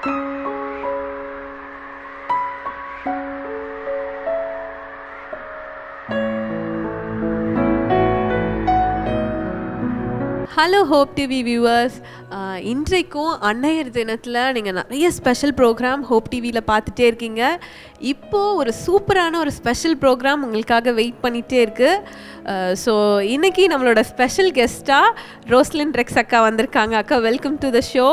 Hello hope TV viewers, இன்றைக்கும் அன்னையர் தினத்தில் நீங்கள் நிறைய ஸ்பெஷல் ப்ரோக்ராம் ஹோப் டிவியில் பார்த்துட்டே இருக்கீங்க. இப்போது ஒரு சூப்பரான ஒரு ஸ்பெஷல் ப்ரோக்ராம் உங்களுக்காக வெயிட் பண்ணிகிட்டே இருக்குது. ஸோ இன்றைக்கி நம்மளோட ஸ்பெஷல் கெஸ்ட்டாக ரோஸ்லின் ரெக்ஸ் அக்கா வந்திருக்காங்க. அக்கா, வெல்கம் டு த ஷோ.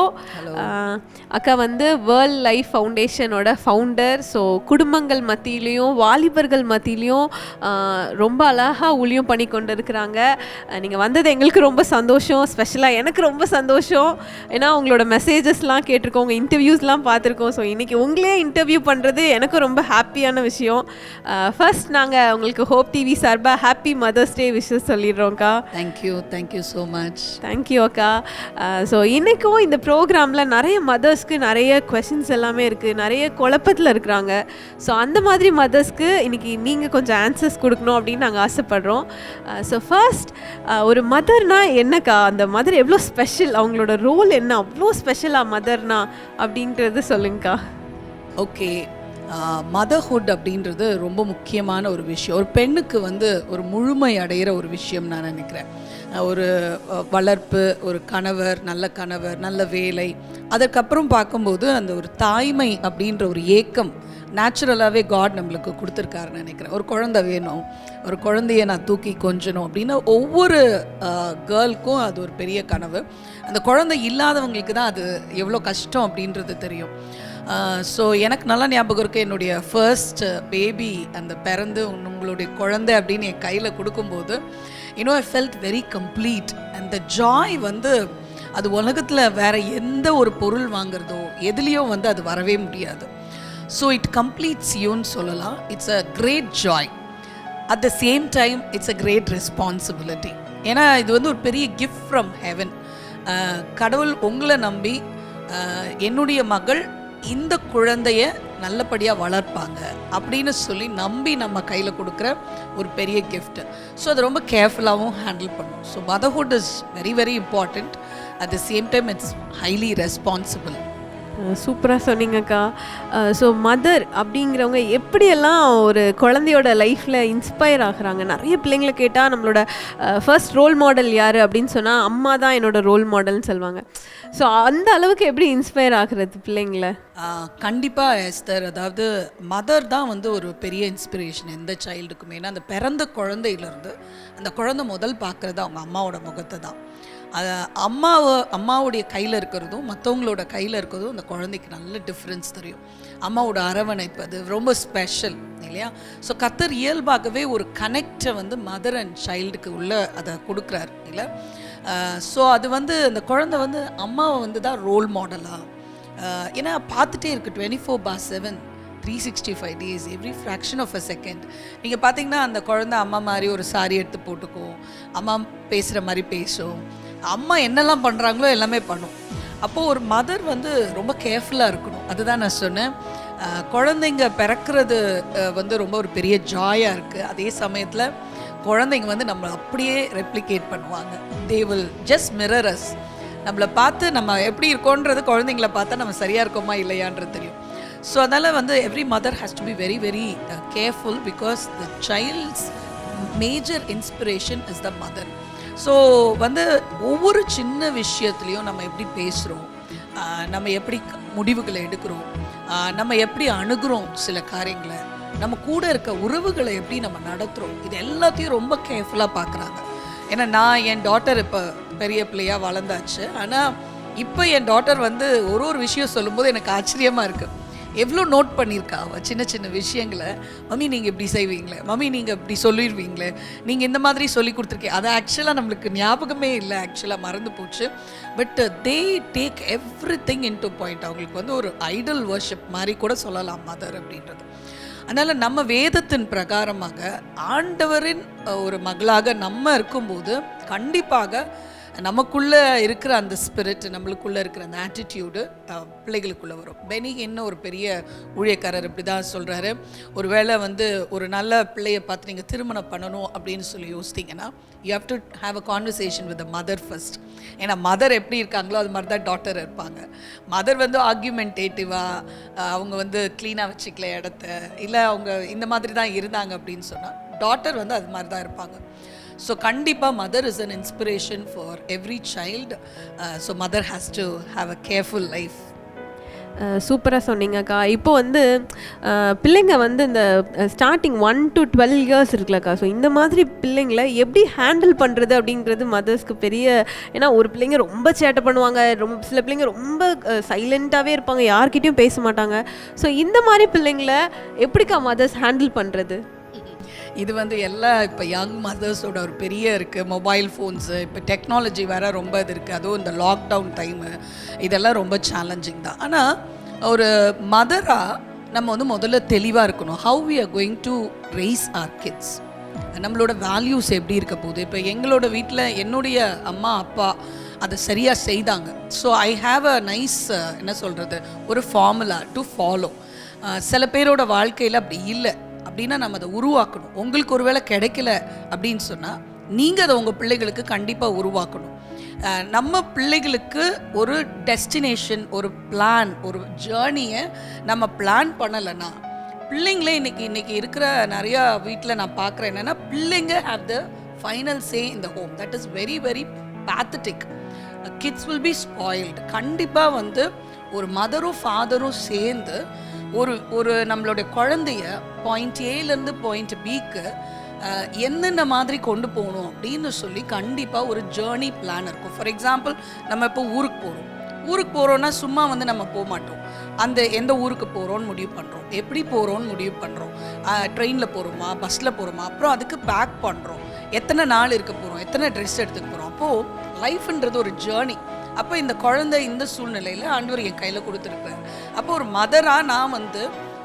அக்கா வந்து வேர்ல்ட் லைஃப் ஃபவுண்டேஷனோட ஃபவுண்டர். ஸோ குடும்பங்கள் மத்தியிலையும் வாலிபர்கள் மத்தியிலையும் ரொம்ப அழகாக ஊழியம் பண்ணி கொண்டு இருக்கிறாங்க. நீங்கள் வந்தது எங்களுக்கு ரொம்ப சந்தோஷம். ஸ்பெஷலாக எனக்கு ரொம்ப சந்தோஷம். ஏன்னா உங்களோட மெசேஜஸ்லாம் கேட்டிருக்கோம், உங்கள் இன்டர்வியூஸ்லாம் பார்த்துருக்கோம். ஸோ இன்றைக்கி உங்களே இன்டர்வியூ பண்ணுறது எனக்கு ரொம்ப ஹாப்பியான விஷயம். ஃபர்ஸ்ட் நாங்கள் உங்களுக்கு ஹோப் டிவி சார்பாக ஹாப்பி மதர்ஸ் டே விஷஸ் சொல்லிடுறோம்க்கா. Thank you so much. தேங்க்யூ அக்கா. ஸோ இன்றைக்கும் இந்த ப்ரோக்ராமில் நிறைய மதர்ஸ்க்கு நிறைய கொஷின்ஸ் எல்லாமே இருக்குது, நிறைய குழப்பத்தில் இருக்கிறாங்க. ஸோ அந்த மாதிரி மதர்ஸ்க்கு இன்றைக்கி நீங்கள் கொஞ்சம் ஆன்சர்ஸ் கொடுக்கணும் அப்படின்னு நாங்கள் ஆசைப்படுறோம். ஸோ ஃபர்ஸ்ட், ஒரு மதர்னா என்னக்கா, அந்த மதர் எவ்வளோ ஸ்பெஷல், அவங்களோட ரோல் என்ன, அவ்வளோ ஸ்பெஷலாக மதர்னா அப்படின்றது சொல்லுங்கக்கா. ஓகே, மதர்ஹுட் அப்படின்றது ரொம்ப முக்கியமான ஒரு விஷயம். ஒரு பெண்ணுக்கு வந்து ஒரு முழுமை அடைகிற ஒரு விஷயம் நான் நினைக்கிறேன். ஒரு வளர்ப்பு, ஒரு கணவர், நல்ல வேலை, அதற்கப்புறம் பார்க்கும்போது அந்த ஒரு தாய்மை அப்படின்ற ஒரு ஏக்கம் நேச்சுரலாகவே காட் நம்மளுக்கு கொடுத்துருக்காருன்னு நினைக்கிறேன். ஒரு குழந்தை வேணும், ஒரு குழந்தைய நான் தூக்கி கொஞ்சணும் அப்படின்னு ஒவ்வொரு கேர்ளுக்கும் அது ஒரு பெரிய கனவு. அந்த குழந்தை இல்லாதவங்களுக்கு தான் அது எவ்வளோ கஷ்டம் அப்படின்றது தெரியும். ஸோ எனக்கு நல்லா ஞாபகம் இருக்குது, என்னுடைய ஃபர்ஸ்ட் பேபி அந்த பிறந்து உங்களுடைய குழந்தை அப்படின்னு என் கையில் கொடுக்கும்போது ஐ ஃபெல்ட் வெரி கம்ப்ளீட். அந்த ஜாய் வந்து அது உலகத்தில் வேறு எந்த ஒரு பொருள் வாங்குறதோ எதுலேயோ வந்து அது வரவே முடியாது. ஸோ இட் கம்ப்ளீட்ஸ் யூன்னு சொல்லலாம். It's a great joy. At the same time it's a great responsibility. ஏன்னா இது வந்து ஒரு பெரிய கிஃப்ட் ஃப்ரம் ஹெவன். கடவுள் உங்களை நம்பி என்னுடைய மகள் இந்த குழந்தைய நல்லபடியாக வளர்ப்பாங்க அப்படின்னு சொல்லி நம்பி நம்ம கையில் கொடுக்குற ஒரு பெரிய கிஃப்ட். ஸோ அதை ரொம்ப கேர்ஃபுல்லாகவும் ஹேண்டில் பண்ணும். So motherhood is very very important. At the same time it's highly responsible. சூப்பராக சொன்னீங்கக்கா. ஸோ மதர் அப்படிங்கிறவங்க எப்படியெல்லாம் ஒரு குழந்தையோட லைஃப்பில் இன்ஸ்பயர் ஆகுறாங்க. நிறைய பிள்ளைங்களை கேட்டால் நம்மளோட ஃபர்ஸ்ட் ரோல் மாடல் யார் அப்படின்னு சொன்னால் அம்மா தான் என்னோட ரோல் மாடல்னு சொல்லுவாங்க. ஸோ அந்த அளவுக்கு எப்படி இன்ஸ்பயர் ஆகுறது பிள்ளைங்களை? கண்டிப்பாக எஸ்தர், அதாவது மதர் தான் வந்து ஒரு பெரிய இன்ஸ்பிரேஷன் எந்த சைல்டுக்குமே. ஏன்னா அந்த பிறந்த குழந்தையிலேருந்து அந்த குழந்தை முதல் பார்க்குறது அவங்க அம்மாவோட முகத்தை தான். அம்மாவுடைய கையில் இருக்கிறதும் மற்றவங்களோட கையில் இருக்கிறதும் அந்த குழந்தைக்கு நல்ல டிஃப்ரென்ஸ் தெரியும். அம்மாவோட அரவணைப்பு அது ரொம்ப ஸ்பெஷல் இல்லையா? ஸோ கர்த்தர் இயல்பாகவே ஒரு கனெக்டை வந்து மதர் அண்ட் சைல்டுக்கு உள்ள அதை கொடுக்குறாரு இல்லை? ஸோ அது வந்து அந்த குழந்தை வந்து அம்மாவை வந்து தான் ரோல் மாடலாக, ஏன்னா பார்த்துட்டே இருக்குது 24/7 365 days, every fraction of a second. நீங்கள் பார்த்தீங்கன்னா அந்த குழந்தை அம்மா மாதிரி ஒரு சாரி எடுத்து போட்டுக்கும், அம்மா பேசுகிற மாதிரி பேசும், அம்மா என்னெல்லாம் பண்ணுறாங்களோ எல்லாமே பண்ணும். அப்போது ஒரு மதர் வந்து ரொம்ப கேர்ஃபுல்லாக இருக்கணும். அதுதான் நான் சொன்னேன், குழந்தைங்க பிறக்கிறது வந்து ரொம்ப ஒரு பெரிய ஜாயாக இருக்குது. அதே சமயத்தில் குழந்தைங்க வந்து நம்மளை அப்படியே ரெப்ளிகேட் பண்ணுவாங்க. They will just mirror us. நம்மளை பார்த்து நம்ம எப்படி இருக்கோன்றது குழந்தைங்கள பார்த்தா நம்ம சரியாக இருக்கோமா இல்லையான்றது தெரியும். ஸோ அதனால் வந்து every mother has to be very very careful because the child's major inspiration is the mother. So வந்து ஒவ்வொரு சின்ன விஷயத்துலையும் நம்ம எப்படி பேசுகிறோம், நம்ம எப்படி முடிவுகளை எடுக்கிறோம், நம்ம எப்படி அணுகிறோம் சில காரியங்களை, நம்ம கூட இருக்க உறவுகளை எப்படி நம்ம நடத்துகிறோம், இது எல்லாத்தையும் ரொம்ப கேர்ஃபுல்லாக பார்க்குறாங்க. ஏன்னா நான் என் டாட்டர் இப்போ பெரிய பிள்ளையாக வளர்ந்தாச்சு. ஆனால் இப்போ என் டாட்டர் வந்து ஒரு விஷயம் சொல்லும்போது எனக்கு ஆச்சரியமாக இருக்குது. எவ்வளோ நோட் பண்ணியிருக்கா அவள் சின்ன சின்ன விஷயங்களை. மம்மி நீங்கள் இப்படி செய்வீங்களே, மம்மி நீங்கள் இப்படி சொல்லிடுவீங்களே, நீங்கள் இந்த மாதிரி சொல்லி கொடுத்துருக்கேன். அது ஆக்சுவலாக நம்மளுக்கு ஞாபகமே இல்லை, ஆக்சுவலாக மறந்து போச்சு. But they take every thing in to point. அவங்களுக்கு வந்து ஒரு ஐடல் வர்ஷிப் மாதிரி கூட சொல்லலாம் மதர் அப்படின்றது. அதனால் நம்ம வேதத்தின் பிரகாரமாக ஆண்டவரின் ஒரு மகளாக நம்ம இருக்கும்போது கண்டிப்பாக நமக்குள்ளே இருக்கிற அந்த ஸ்பிரிட், நம்மளுக்குள்ளே இருக்கிற அந்த ஆட்டிடியூடு பிள்ளைகளுக்குள்ளே வரும். பெனி என்ன ஒரு பெரிய ஊழியக்காரர் இப்படி தான் சொல்கிறாரு, ஒரு வேளை வந்து ஒரு நல்ல பிள்ளையை பார்த்து நீங்கள் திருமணம் பண்ணணும் அப்படின்னு சொல்லி யோசித்தீங்கன்னா, you have to have a conversation with the mother first. ஏன்னா மதர் எப்படி இருக்காங்களோ அது மாதிரி தான் டாட்டர் இருப்பாங்க. மதர் வந்து ஆர்கியூமெண்டேட்டிவாக, அவங்க வந்து க்ளீனாக வச்சுக்கல இடத்த, இல்லை அவங்க இந்த மாதிரி தான் இருந்தாங்க அப்படின்னு சொன்னால், டாட்டர் வந்து அது மாதிரி தான் இருப்பாங்க. ஸோ கண்டிப்பாக mother is an inspiration for every child. So mother has to have a careful life. சூப்பராக சொன்னீங்கக்கா. இப்போ வந்து பிள்ளைங்க வந்து இந்த ஸ்டார்டிங் 1 to 12 இயர்ஸ் இருக்குல்லக்கா, ஸோ இந்த மாதிரி பிள்ளைங்களை எப்படி ஹேண்டில் பண்ணுறது அப்படிங்கிறது மதர்ஸ்க்கு பெரிய, ஏன்னா ஒரு பிள்ளைங்க ரொம்ப சேட்டை பண்ணுவாங்க, சில பிள்ளைங்க ரொம்ப சைலண்ட்டாகவே இருப்பாங்க, யார்கிட்டையும் பேச மாட்டாங்க. ஸோ இந்த மாதிரி பிள்ளைங்களை எப்படிக்கா மதர்ஸ் ஹேண்டில் பண்ணுறது? இது வந்து எல்லாம் இப்போ யங் மதர்ஸோட ஒரு பெரிய இருக்குது. மொபைல் ஃபோன்ஸு, இப்போ டெக்னாலஜி வேறு ரொம்ப இது இருக்குது. அதுவும் இந்த லாக்டவுன் டைமு இதெல்லாம் ரொம்ப சேலஞ்சிங் தான். ஆனால் ஒரு மதராக நம்ம வந்து முதல்ல தெளிவாக இருக்கணும். How we are going to raise our kids, நம்மளோட வேல்யூஸ் எப்படி இருக்க போகுது. இப்போ எங்களோட வீட்டில் என்னுடைய அம்மா அப்பா அதை சரியாக செய்தாங்க. So I have a nice என்ன சொல்கிறது, ஒரு ஃபார்முலா டு ஃபாலோ. சில பேரோட வாழ்க்கையில் அப்படி இல்லை அப்படின்னா நம்ம அதை உருவாக்கணும். உங்களுக்கு ஒரு வேளை கிடைக்கல அப்படின்னு சொன்னால் நீங்கள் அதை உங்கள் பிள்ளைகளுக்கு கண்டிப்பாக உருவாக்கணும். நம்ம பிள்ளைகளுக்கு ஒரு டெஸ்டினேஷன், ஒரு பிளான், ஒரு ஜேர்னியை நம்ம பிளான் பண்ணலைன்னா, பிள்ளைங்களே இன்னைக்கு இருக்கிற நிறையா வீட்டில் நான் பார்க்குறேன் என்னென்னா, பிள்ளைங்க have the final say in the home. That is very very pathetic. Kids will be spoiled. கண்டிப்பாக வந்து ஒரு மதரும் ஃபாதரும் சேர்ந்து ஒரு நம்மளுடைய குழந்தைய பாயிண்ட் ஏலேருந்து பாயிண்ட் பிக்கு என்னென்ன மாதிரி கொண்டு போகணும் அப்படின்னு சொல்லி கண்டிப்பாக ஒரு ஜேர்னி பிளான் இருக்கும். ஃபார் எக்ஸாம்பிள், நம்ம இப்போ ஊருக்கு போகிறோன்னா சும்மா வந்து நம்ம போக மாட்டோம். அந்த எந்த ஊருக்கு போகிறோன்னு முடிவு பண்ணுறோம், எப்படி போகிறோன்னு முடிவு பண்ணுறோம், ட்ரெயினில் போகிறோமா, பஸ்ஸில் போகிறோமா, அப்புறம் அதுக்கு பேக் பண்ணுறோம், எத்தனை நாள் இருக்க போகிறோம், எத்தனை ட்ரெஸ் எடுத்துக்க போகிறோம். அப்போது லைஃப்ன்றது ஒரு ஜேர்னி. அப்போ இந்த குழந்தை இந்த சூழ்நிலையில் ஆண்டவர் என் கையில் கொடுத்துருக்குறாரு. அப்போ ஒரு மதராக நான் வந்து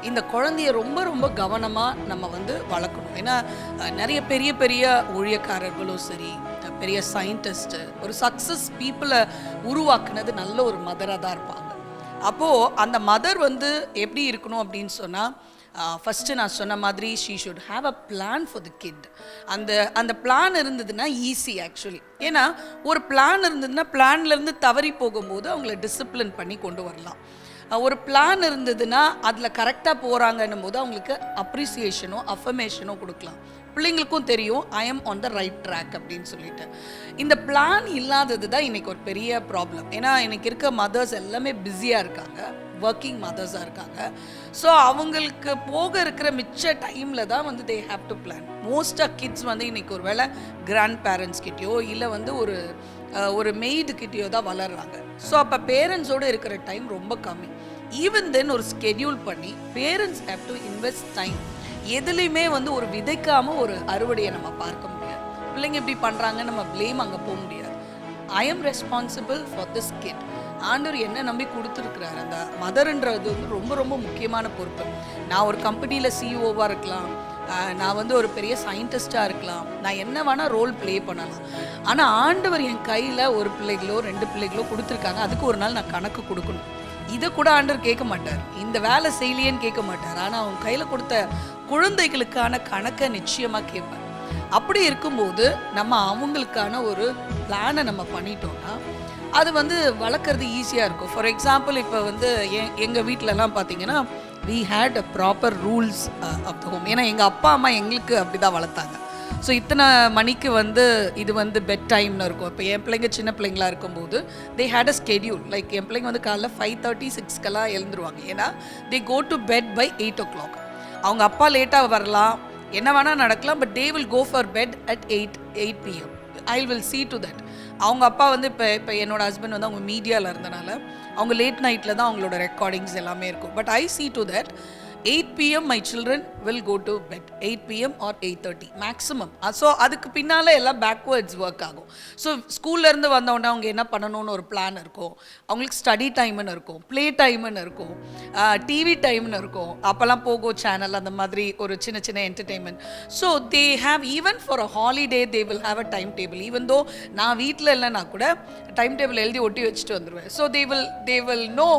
இந்த குழந்தைய ரொம்ப ரொம்ப கவனமாக நம்ம வந்து வளர்க்கணும். ஏன்னா நிறைய பெரிய பெரிய ஊழியக்காரர்களும் சரி, பெரிய சயின்டிஸ்ட்டு, ஒரு சக்ஸஸ் பீப்புளை உருவாக்குனது நல்ல ஒரு மதராக தான் இருப்பாங்க. அப்போது அந்த மதர் வந்து எப்படி இருக்கணும் அப்படின்னு சொன்னால், ஃபஸ்ட்டு நான் சொன்ன மாதிரி she should have a plan for the kid. அந்த பிளான் இருந்ததுன்னா ஈஸி ஆக்சுவலி. ஏன்னா ஒரு பிளான் இருந்ததுன்னா பிளான்லேருந்து தவறி போகும்போது அவங்கள டிசிப்ளின் பண்ணி கொண்டு வரலாம். ஒரு பிளான் இருந்ததுன்னா அதில் கரெக்டாக போகிறாங்கன்னும் போது அவங்களுக்கு அப்ரிசியேஷனோ அஃபர்மேஷனோ கொடுக்கலாம். பிள்ளைங்களுக்கும் தெரியும் I am on the right track அப்படின்னு சொல்லிட்டு. இந்த பிளான் இல்லாதது தான் இன்றைக்கி ஒரு பெரிய ப்ராப்ளம். ஏன்னா இன்றைக்கி இருக்க மதர்ஸ் எல்லாமே பிஸியாக இருக்காங்க, ஒர்க்கிங் மதர்ஸாக இருக்காங்க. ஸோ அவங்களுக்கு போக இருக்கிற மிச்ச டைமில் தான் வந்து தே ஹாவ் டு பிளான். மோஸ்ட்டாக கிட்ஸ் வந்து இன்றைக்கி ஒரு வேளை கிராண்ட் பேரண்ட்ஸ்கிட்டயோ இல்லை வந்து ஒரு மெய்டுக்கிட்டேயோ தான் வளர்கிறாங்க. ஸோ அப்போ பேரண்ட்ஸோடு இருக்கிற டைம் ரொம்ப கம்மி. ஈவன் தென் ஒரு ஸ்கெடியூல் பண்ணி parents have to invest time. எதுலேயுமே வந்து ஒரு விதைக்காமல் ஒரு அறுவடையை நம்ம பார்க்க முடியாது. பிள்ளைங்க இப்படி பண்ணுறாங்க நம்ம ப்ளேம் அங்கே போக முடியாது. I am responsible for this kid. ஆண்டவர் என்ன நம்பி கொடுத்துருக்குறாரு. அந்த மதர்ன்றது வந்து ரொம்ப ரொம்ப முக்கியமான பொறுப்பு. நான் ஒரு கம்பெனியில் சிஇஓவாக இருக்கலாம், நான் வந்து ஒரு பெரிய சயின்டிஸ்டாக இருக்கலாம், நான் என்ன வேணால் ரோல் ப்ளே பண்ணலாம். ஆனால் ஆண்டவர் என் கையில் ஒரு பிள்ளைகளோ 2 பிள்ளைகளோ கொடுத்துருக்காங்க, அதுக்கு ஒரு நாள் நான் கணக்கு கொடுக்கணும். இதை கூட ஆண்டவர் கேட்க மாட்டார், இந்த வேலை செய்யலையேன்னு கேட்க மாட்டார். ஆனால் அவங்க கையில் கொடுத்த குழந்தைகளுக்கான கணக்கை நிச்சயமாக கேட்பார். அப்படி இருக்கும்போது நம்ம அவங்களுக்கான ஒரு பிளானை நம்ம பண்ணிட்டோம்னா அது வந்து வளர்க்குறது ஈஸியாக இருக்கும். ஃபார் எக்ஸாம்பிள், இப்போ வந்து எங்கள் வீட்டிலலாம் பார்த்தீங்கன்னா we had a proper rules of the home. ஏன்னா எங்கள் அப்பா அம்மா எங்களுக்கு அப்படி தான் வளர்த்தாங்க. ஸோ இத்தனை மணிக்கு வந்து இது வந்து பெட் டைம்னு இருக்கும். இப்போ என் பிள்ளைங்க சின்ன பிள்ளைங்களா இருக்கும்போது they had a schedule. Like என் பிள்ளைங்க வந்து காலைல 5:30 6 எழுந்துருவாங்க. ஏன்னா they go to bed by 8 o'clock. அவங்க அப்பா லேட்டாக வரலாம், என்ன வேணால் நடக்கலாம், but they will go for bed at 8 PM. I will see to that. அவங்க அப்பா வந்து இப்போ என்னோட ஹஸ்பண்ட் வந்து அவங்க மீடியாவில் இருந்தனால அவங்க லேட் நைட்டில் தான் அவங்களோட ரெக்கார்டிங்ஸ் எல்லாமே இருக்கும். But I see to that 8 PM my children will go to bed 8 p.m. or 8:30 maximum. So அதுக்கு பின்னால் எல்லாம் பேக்வேர்ட்ஸ் ஒர்க் ஆகும். ஸோ ஸ்கூல்லேருந்து வந்தோடனே அவங்க என்ன பண்ணணும்னு ஒரு பிளான் இருக்கும், அவங்களுக்கு ஸ்டடி டைம்னு இருக்கும், ப்ளே டைம்னு இருக்கும், டிவி டைம்னு இருக்கும், அப்போல்லாம் போகோ சேனல் அந்த மாதிரி ஒரு சின்ன சின்ன entertainment. So they have even for a holiday they will have a time table. Even though நான் வீட்டில் இல்லைன்னா கூட டைம் டேபிள் எழுதி ஒட்டி வச்சுட்டு வந்துடுவேன். ஸோ தே வில் நோ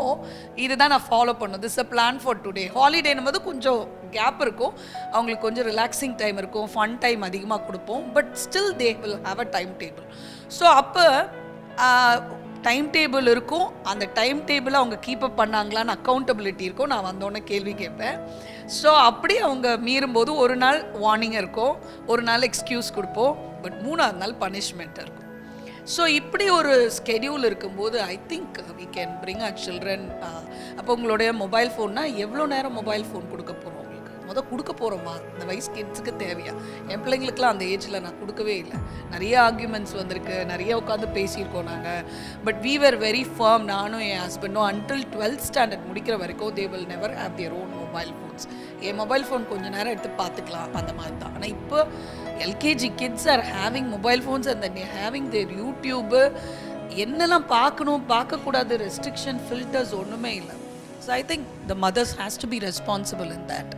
இதுதான் நான் ஃபாலோ பண்ணணும், this a plan for today. ஹாலிடேனும் போது கொஞ்சம் கேப் இருக்கும், அவங்களுக்கு கொஞ்சம் ரிலாக்ஸிங் டைம் இருக்கும், ஃபன் டைம் அதிகமாக கொடுப்போம். But still they will have a time table. So அப்போ டைம் டேபிள் இருக்கும், அந்த டைம் டேபிளை அவங்க கீப்பப் பண்ணாங்களான்னு அக்கௌண்டபிலிட்டி இருக்கும். நான் வந்தோடனே கேள்வி கேட்பேன். ஸோ அப்படி அவங்க மீறும்போது ஒரு நாள் வார்னிங் இருக்கும், ஒரு நாள் எக்ஸ்கியூஸ் கொடுப்போம், பட் 3ஆவது நாள் பனிஷ்மெண்ட் இருக்கும். ஸோ இப்படி ஒரு ஸ்கெடியூல் இருக்கும்போது I think we can bring our children. அப்போ உங்களுடைய மொபைல் ஃபோன்னா எவ்வளோ நேரம் மொபைல் ஃபோன் கொடுக்க போகிறோம், உங்களுக்கு கொடுக்க போகிறோமா இந்த வயசு கிட்ஸுக்கு தேவையா? என் பிள்ளைங்களுக்குலாம் அந்த ஏஜில் நான் கொடுக்கவே இல்லை. நிறைய ஆர்கியூமெண்ட்ஸ் வந்திருக்கு, நிறைய உட்காந்து பேசியிருக்கோம் நாங்கள். But we were very firm, நானும் என் ஹஸ்பண்டும், அன்டில் 12th ஸ்டாண்டர்ட் முடிக்கிற வரைக்கும் they will never have their own mobile phones. என் மொபைல் ஃபோன் கொஞ்சம் நேரம் எடுத்து பார்த்துக்கலாம் அந்த மாதிரி தான். ஆனால் இப்போ LKG kids are having mobile phones and then having their YouTube. என்னெல்லாம் பார்க்கணும் பார்க்கக்கூடாது ரெஸ்ட்ரிக்ஷன் ஃபில்டர்ஸ் ஒன்றுமே இல்லை. So I think the mothers has to be responsible in that.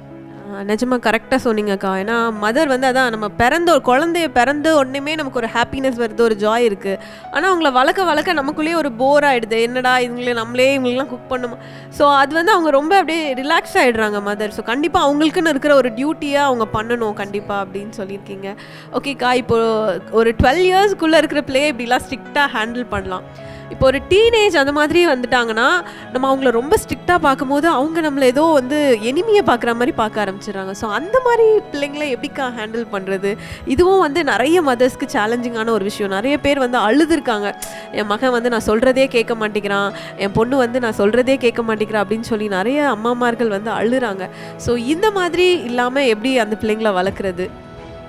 நிஜமாக கரெக்டாக சொன்னீங்கக்கா. ஏன்னா மதர் வந்து அதான் நம்ம ஒரு குழந்தைய பிறந்த உடனேமே நமக்கு ஒரு ஹாப்பினஸ் வருது, ஒரு ஜாய் இருக்குது. ஆனால் அவங்கள வளர்க்க நமக்குள்ளேயே ஒரு போர் ஆகிடுது, என்னடா இவங்களுக்குலாம் குக் பண்ணுமா. ஸோ அது வந்து அவங்க ரொம்ப அப்படியே ரிலாக்ஸ் ஆகிடுறாங்க மதர். ஸோ கண்டிப்பாக அவங்களுக்குன்னு இருக்கிற ஒரு டியூட்டியாக அவங்க பண்ணணும் கண்டிப்பாக அப்படின்னு சொல்லியிருக்கீங்க. ஓகேக்கா, இப்போது ஒரு 12 இயர்ஸ்க்குள்ளே இருக்கிற பிளே இப்படிலாம் ஸ்ட்ரிக்டாக ஹேண்டில் பண்ணலாம். இப்போ ஒரு டீனேஜ் அந்த மாதிரி வந்துட்டாங்கன்னா நம்ம அவங்கள ரொம்ப ஸ்ட்ரிக்டாக பார்க்கும்போது அவங்க நம்மளை ஏதோ வந்து எனிமியை பார்க்குற மாதிரி பார்க்க ஆரம்பிச்சிடுறாங்க. ஸோ அந்த மாதிரி பிள்ளைங்களை எப்படிக்கா ஹேண்டில் பண்ணுறது? இதுவும் வந்து நிறைய மதர்ஸ்க்கு சேலஞ்சிங்கான ஒரு விஷயம். நிறைய பேர் வந்து அழுதுருக்காங்க, என் மகன் வந்து நான் சொல்கிறதே கேட்க மாட்டேங்கிறான், என் பொண்ணு வந்து நான் சொல்கிறதே கேட்க மாட்டேங்கிறான் அப்படின்னு சொல்லி நிறைய அம்மாமார்கள் வந்து அழுறாங்க. ஸோ இந்த மாதிரி இல்லாமல் எப்படி அந்த பிள்ளைங்களை வளர்க்குறது?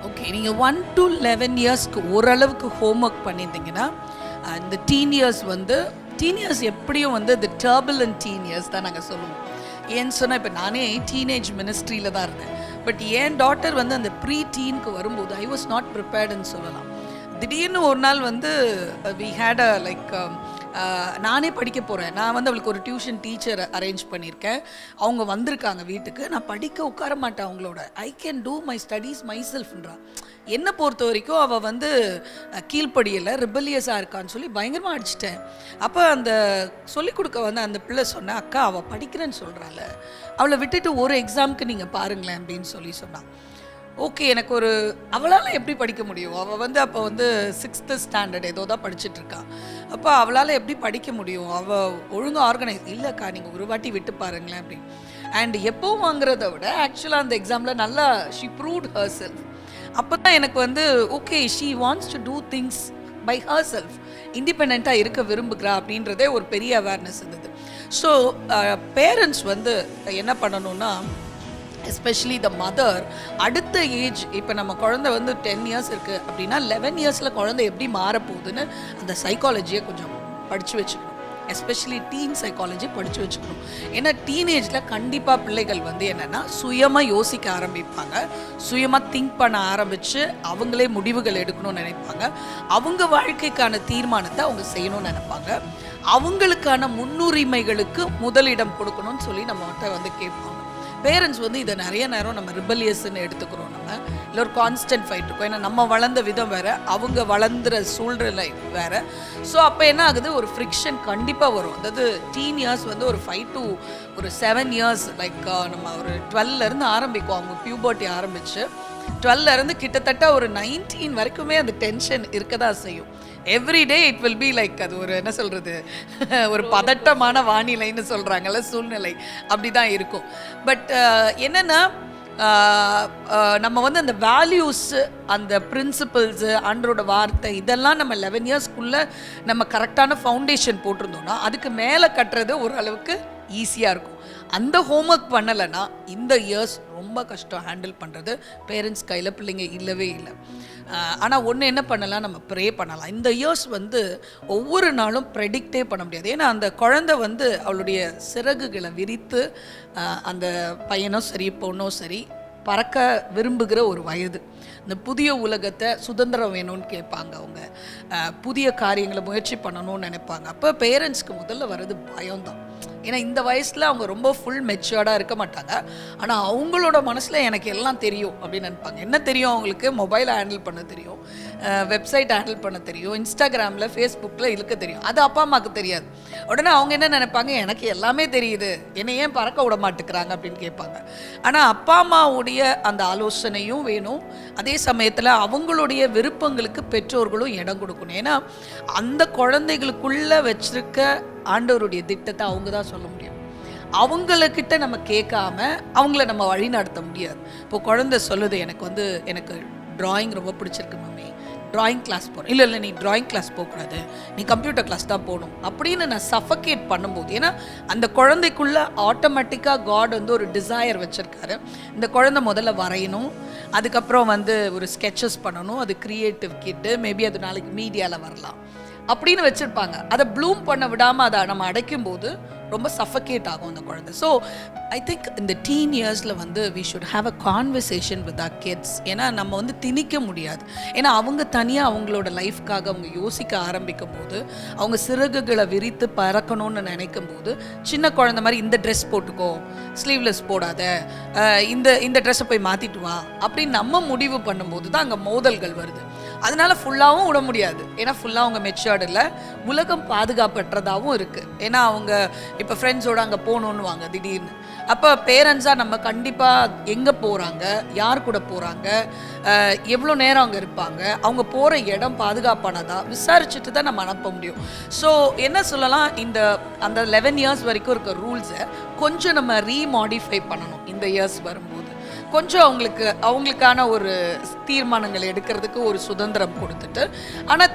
ஓகே, நீங்கள் 1 to 11 இயர்ஸ்க்கு ஓரளவுக்கு ஹோம் ஒர்க் பண்ணியிருந்தீங்கன்னா இந்த டீன் இயர்ஸ் எப்படியும் வந்து தி டர்புலன்ட் டீன் இயர்ஸ் தான் நாங்கள் சொல்லுவோம். ஏன்னு சொன்னால் இப்போ நானே டீனேஜ் மினிஸ்ட்ரியில் தான் இருந்தேன். பட் என் டாட்டர் வந்து அந்த ப்ரீ டீனுக்கு வரும்போது ஐ வாஸ் நாட் ப்ரிப்பேர்டுன்னு சொல்லலாம். திடீர்னு ஒரு நாள் வந்து வி ஹேட் அ லைக் நானே படிக்க போகிறேன். நான் வந்து அவளுக்கு ஒரு டியூஷன் டீச்சர் அரேஞ்ச் பண்ணியிருக்கேன். அவங்க வந்திருக்காங்க வீட்டுக்கு. நான் படிக்க உட்கார மாட்டேன் அவங்களோட. I can do my studies my செல்ஃப்ன்றா. என்னை பொறுத்த வரைக்கும் அவள் வந்து கீழ்ப்படியலை, ரிபல்லியஸாக இருக்கான்னு சொல்லி பயங்கரமாக அடிச்சிட்டேன். அப்போ அந்த சொல்லிக் கொடுக்க வந்து அந்த பிள்ளை சொன்னேன், அக்கா அவள் படிக்கிறேன்னு சொல்கிறாள், அவளை விட்டுட்டு ஒரு எக்ஸாமுக்கு நீங்கள் பாருங்களேன் அப்படின்னு சொன்னான். ஓகே, எனக்கு ஒரு அவளால் எப்படி படிக்க முடியும்? அவள் வந்து அப்போ வந்து 6th ஸ்டாண்டர்ட் ஏதோ தான் படிச்சுட்ருக்கா. அப்போ அவளால் எப்படி படிக்க முடியும்? அவள் ஒழுங்காக ஆர்கனைஸ் இல்லைக்கா, நீங்கள் ஒரு வாட்டி விட்டு பாருங்களேன் அப்படின்னு. அண்ட் எப்போவும் வாங்குறத விட ஆக்சுவலாக அந்த எக்ஸாமில் நல்லா ஷி ப்ரூவ்ட் ஹர் செல்ஃப். அப்போ தான் எனக்கு வந்து okay, she wants to do things by herself, இண்டிபெண்ட்டாக இருக்க விரும்புகிறா அப்படின்றதே ஒரு பெரிய அவேர்னஸ் இருந்தது. ஸோ பேரண்ட்ஸ் வந்து என்ன பண்ணணும்னா, எஸ்பெஷலி த மதர், அடுத்த ஏஜ் இப்போ நம்ம குழந்தை வந்து 10 இயர்ஸ் இருக்குது அப்படின்னா 11 இயர்ஸில் குழந்தை எப்படி மாறப்போகுதுன்னு அந்த சைக்காலஜியை கொஞ்சம் படித்து வச்சுக்கணும். எஸ்பெஷலி டீன் சைக்காலஜி படித்து வச்சுக்கணும். ஏன்னா டீனேஜில் கண்டிப்பாக பிள்ளைகள் வந்து என்னென்னா சுயமாக யோசிக்க ஆரம்பிப்பாங்க, சுயமாக திங்க் பண்ண ஆரம்பித்து அவங்களே முடிவுகள் எடுக்கணும்னு நினைப்பாங்க, அவங்க வாழ்க்கைக்கான தீர்மானத்தை அவங்க செய்யணும்னு நினைப்பாங்க, அவங்களுக்கான முன்னுரிமைகளுக்கு முதலிடம் கொடுக்கணும்னு சொல்லி நம்மகிட்ட வந்து கேட்பாங்க. பேரண்ட்ஸ் வந்து இதை நிறைய நேரம் நம்ம ரிபல்லியஸ்ன்னு எடுத்துக்கிறோம். நம்ம இல்லை ஒரு கான்ஸ்டன்ட் ஃபைட் இருக்கும். ஏன்னா நம்ம வளர்ந்த விதம் வேறு, அவங்க வளர்ந்துற சூழ்நிலை வேறு. ஸோ அப்போ என்ன ஆகுது, ஒரு ஃப்ரிக்ஷன் கண்டிப்பாக வரும். அதாவது டீன் இயர்ஸ் வந்து ஒரு 5 to 7 இயர்ஸ் லைக் நம்ம ஒரு 12லேருந்து ஆரம்பிக்கும். அவங்க பியூபர்ட்டி ஆரம்பித்து 12லேருந்து கிட்டத்தட்ட ஒரு 19 வரைக்குமே அந்த டென்ஷன் இருக்க தான் செய்யும். Everyday it will be like அது ஒரு என்ன சொல்கிறது, ஒரு பதட்டமான வானிலைன்னு சொல்கிறாங்கல்ல, சூழ்நிலை அப்படி தான் இருக்கும். பட் என்னென்னா நம்ம வந்து அந்த வேல்யூஸு, அந்த பிரின்சிபல்ஸு, ஆண்டரோட வார்த்தை இதெல்லாம் நம்ம 11 இயர்ஸ்க்குள்ளே நம்ம கரெக்டான ஃபவுண்டேஷன் போட்டிருந்தோம்னா அதுக்கு மேலே கட்டுறது ஓரளவுக்கு ஈஸியாக இருக்கும். அந்த ஹோம்ஒர்க் பண்ணலைன்னா இந்த இயர்ஸ் ரொம்ப கஷ்டம் ஹேண்டில் பண்ணுறது. பேரண்ட்ஸ் கையில் பிள்ளைங்க இல்லவே இல்லை. ஆனால் ஒன்று என்ன பண்ணலாம், நம்ம ப்ரே பண்ணலாம். இந்த இயர்ஸ் வந்து ஒவ்வொரு நாளும் ப்ரெடிக்டே பண்ண முடியாது. ஏன்னா அந்த குழந்தை வந்து அவளுடைய சிறகுகளை விரித்து, அந்த பையனோ சரி பொண்ணோ சரி பறக்க விரும்புகிற ஒரு வயது. இந்த புதிய உலகத்தை சுதந்திரம் வேணும்னு கேட்பாங்க அவங்க, புதிய காரியங்களை முயற்சி பண்ணணும்னு நினைப்பாங்க. அப்போ பேரண்ட்ஸ்க்கு முதல்ல வர்றது பயம்தான். ஏன்னா இந்த வயசில் அவங்க ரொம்ப ஃபுல் மெச்சூர்டாக இருக்க மாட்டாங்க. ஆனால் அவங்களோட மனசில் எனக்கு எல்லாம் தெரியும் அப்படின்னு நினைப்பாங்க. என்ன தெரியும் அவங்களுக்கு? மொபைலை ஹேண்டில் பண்ண தெரியும், வெப்சைட் ஹேண்டில் பண்ண தெரியும், இன்ஸ்டாகிராமில் ஃபேஸ்புக்கில் இருக்க தெரியும். அது அப்பா அம்மாவுக்கு தெரியாது. உடனே அவங்க என்ன நினைப்பாங்க, எனக்கு எல்லாமே தெரியுது, என்னை ஏன் பறக்க விட மாட்டேங்கிறாங்க அப்படின்னு கேட்பாங்க. ஆனால் அப்பா அம்மாவுடைய அந்த ஆலோசனையும் வேணும், அதே சமயத்தில் அவங்களுடைய விருப்பங்களுக்கு பெற்றோர்களும் இடம் கொடுக்கணும். ஏன்னா அந்த குழந்தைகளுக்குள்ளே வச்சிருக்க ஆண்டவருடைய திட்டத்தை அவங்க தான் சொல்ல முடியும். அவங்கக்கிட்ட நம்ம கேட்காம அவங்கள நம்ம வழி நடத்த முடியாது. இப்போ குழந்தை சொல்லுது, எனக்கு ட்ராயிங் ரொம்ப பிடிச்சிருக்கு மம்மி, ட்ராயிங் கிளாஸ் போகிறேன். இல்லை நீ ட்ராயிங் கிளாஸ் போகக்கூடாது, நீ கம்ப்யூட்டர் கிளாஸ் தான் போகணும் அப்படின்னு நான் சஃபகேட் பண்ணும்போது, ஏன்னா அந்த குழந்தைக்குள்ளே ஆட்டோமேட்டிக்காக காட் வந்து ஒரு டிசையர் வச்சுருக்காரு. இந்த குழந்தை முதல்ல வரையணும், அதுக்கப்புறம் வந்து ஒரு ஸ்கெச்சஸ் பண்ணணும், அது க்ரியேட்டிவ் கிட்டு, மேபி அது நாளைக்கு மீடியாவில் வரலாம் அப்படின்னு வச்சுருப்பாங்க. அதை ப்ளூம் பண்ண விடாமல் அதை நம்ம அடைக்கும் போது ரொம்ப சஃபகேட் ஆகும் அந்த குழந்தை. ஸோ ஐ திங்க் இந்த டீன் இயர்ஸில் வந்து we should have a conversation with our kids. ஏன்னா நம்ம வந்து திணிக்க முடியாது. ஏன்னா அவங்க தனியாக அவங்களோட லைஃப்காக அவங்க யோசிக்க ஆரம்பிக்கும் போது, அவங்க சிறகுகளை விரித்து பறக்கணும்னு நினைக்கும் போது, சின்ன குழந்தை மாதிரி இந்த ட்ரெஸ் போட்டுக்கோ, ஸ்லீவ்லெஸ் போடாத, இந்த ட்ரெஸ்ஸை போய் மாற்றிட்டு வா அப்படின்னு நம்ம முடிவு பண்ணும்போது தான் அங்கே மோதல்கள் வருது. அதனால ஃபுல்லாகவும் விட முடியாது. ஏன்னா ஃபுல்லாக அவங்க மெச்சூர்டு இல்லை, உலகம் பாதுகாப்பற்றதாகவும் இருக்குது. ஏன்னா அவங்க இப்போ ஃப்ரெண்ட்ஸோடு அங்கே போகணுன்னு வாங்க திடீர்னு. அப்போ பேரண்ட்ஸாக நம்ம கண்டிப்பாக எங்கே போகிறாங்க, யார் கூட போகிறாங்க, எவ்வளோ நேரம் அங்கே இருப்பாங்க, அவங்க போகிற இடம் பாதுகாப்பானதா விசாரிச்சுட்டு தான் நம்ம அனுப்ப முடியும். ஸோ என்ன சொல்லலாம், அந்த 11 இயர்ஸ் வரைக்கும் இருக்க ரூல்ஸை கொஞ்சம் நம்ம ரீமாடிஃபை பண்ணணும். இந்த இயர்ஸ் வரும்போது கொஞ்சம் அவங்களுக்கான ஒரு தீர்மானங்களை எடுக்கிறதுக்கு ஒரு சுதந்திரம் கொடுத்துட்டு, ஆனால்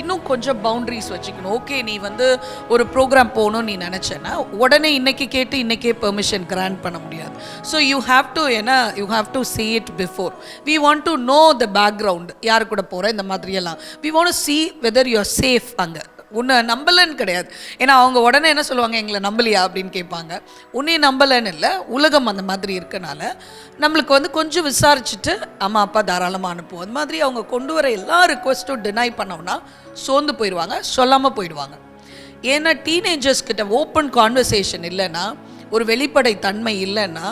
இன்னும் கொஞ்சம் பவுண்டரிஸ் வச்சுக்கணும். ஓகே, நீ வந்து ஒரு ப்ரோக்ராம் போகணும்னு நீ நினச்சேன்னா உடனே இன்னைக்கு கேட்டு இன்னைக்கே பெர்மிஷன் கிராண்ட் பண்ண முடியாது. So you have to say it before. We want to know the background, யார் கூட போகிற இந்த மாதிரியெல்லாம். We want to see whether you are safe. அங்கே உன்னை நம்பலன்னு கிடையாது. ஏன்னா அவங்க உடனே என்ன சொல்லுவாங்க, எங்களை நம்பலையா அப்படின்னு கேட்பாங்க. உன்னையும் நம்பலைன்னு இல்லை, உலகம் அந்த மாதிரி இருக்கனால நம்மளுக்கு வந்து கொஞ்சம் விசாரிச்சுட்டு அம்மா அப்பா தாராளமாக அனுப்புவோம். அது மாதிரி அவங்க கொண்டு வர எல்லா ரிக்வெஸ்ட்டும் டினை பண்ணோம்னா சோர்ந்து போயிடுவாங்க, சொல்லாமல் போயிடுவாங்க. ஏன்னா டீனேஜர்ஸ் கிட்ட ஓப்பன் கான்வர்சேஷன் இல்லைன்னா, ஒரு வெளிப்படை தன்மை இல்லைன்னா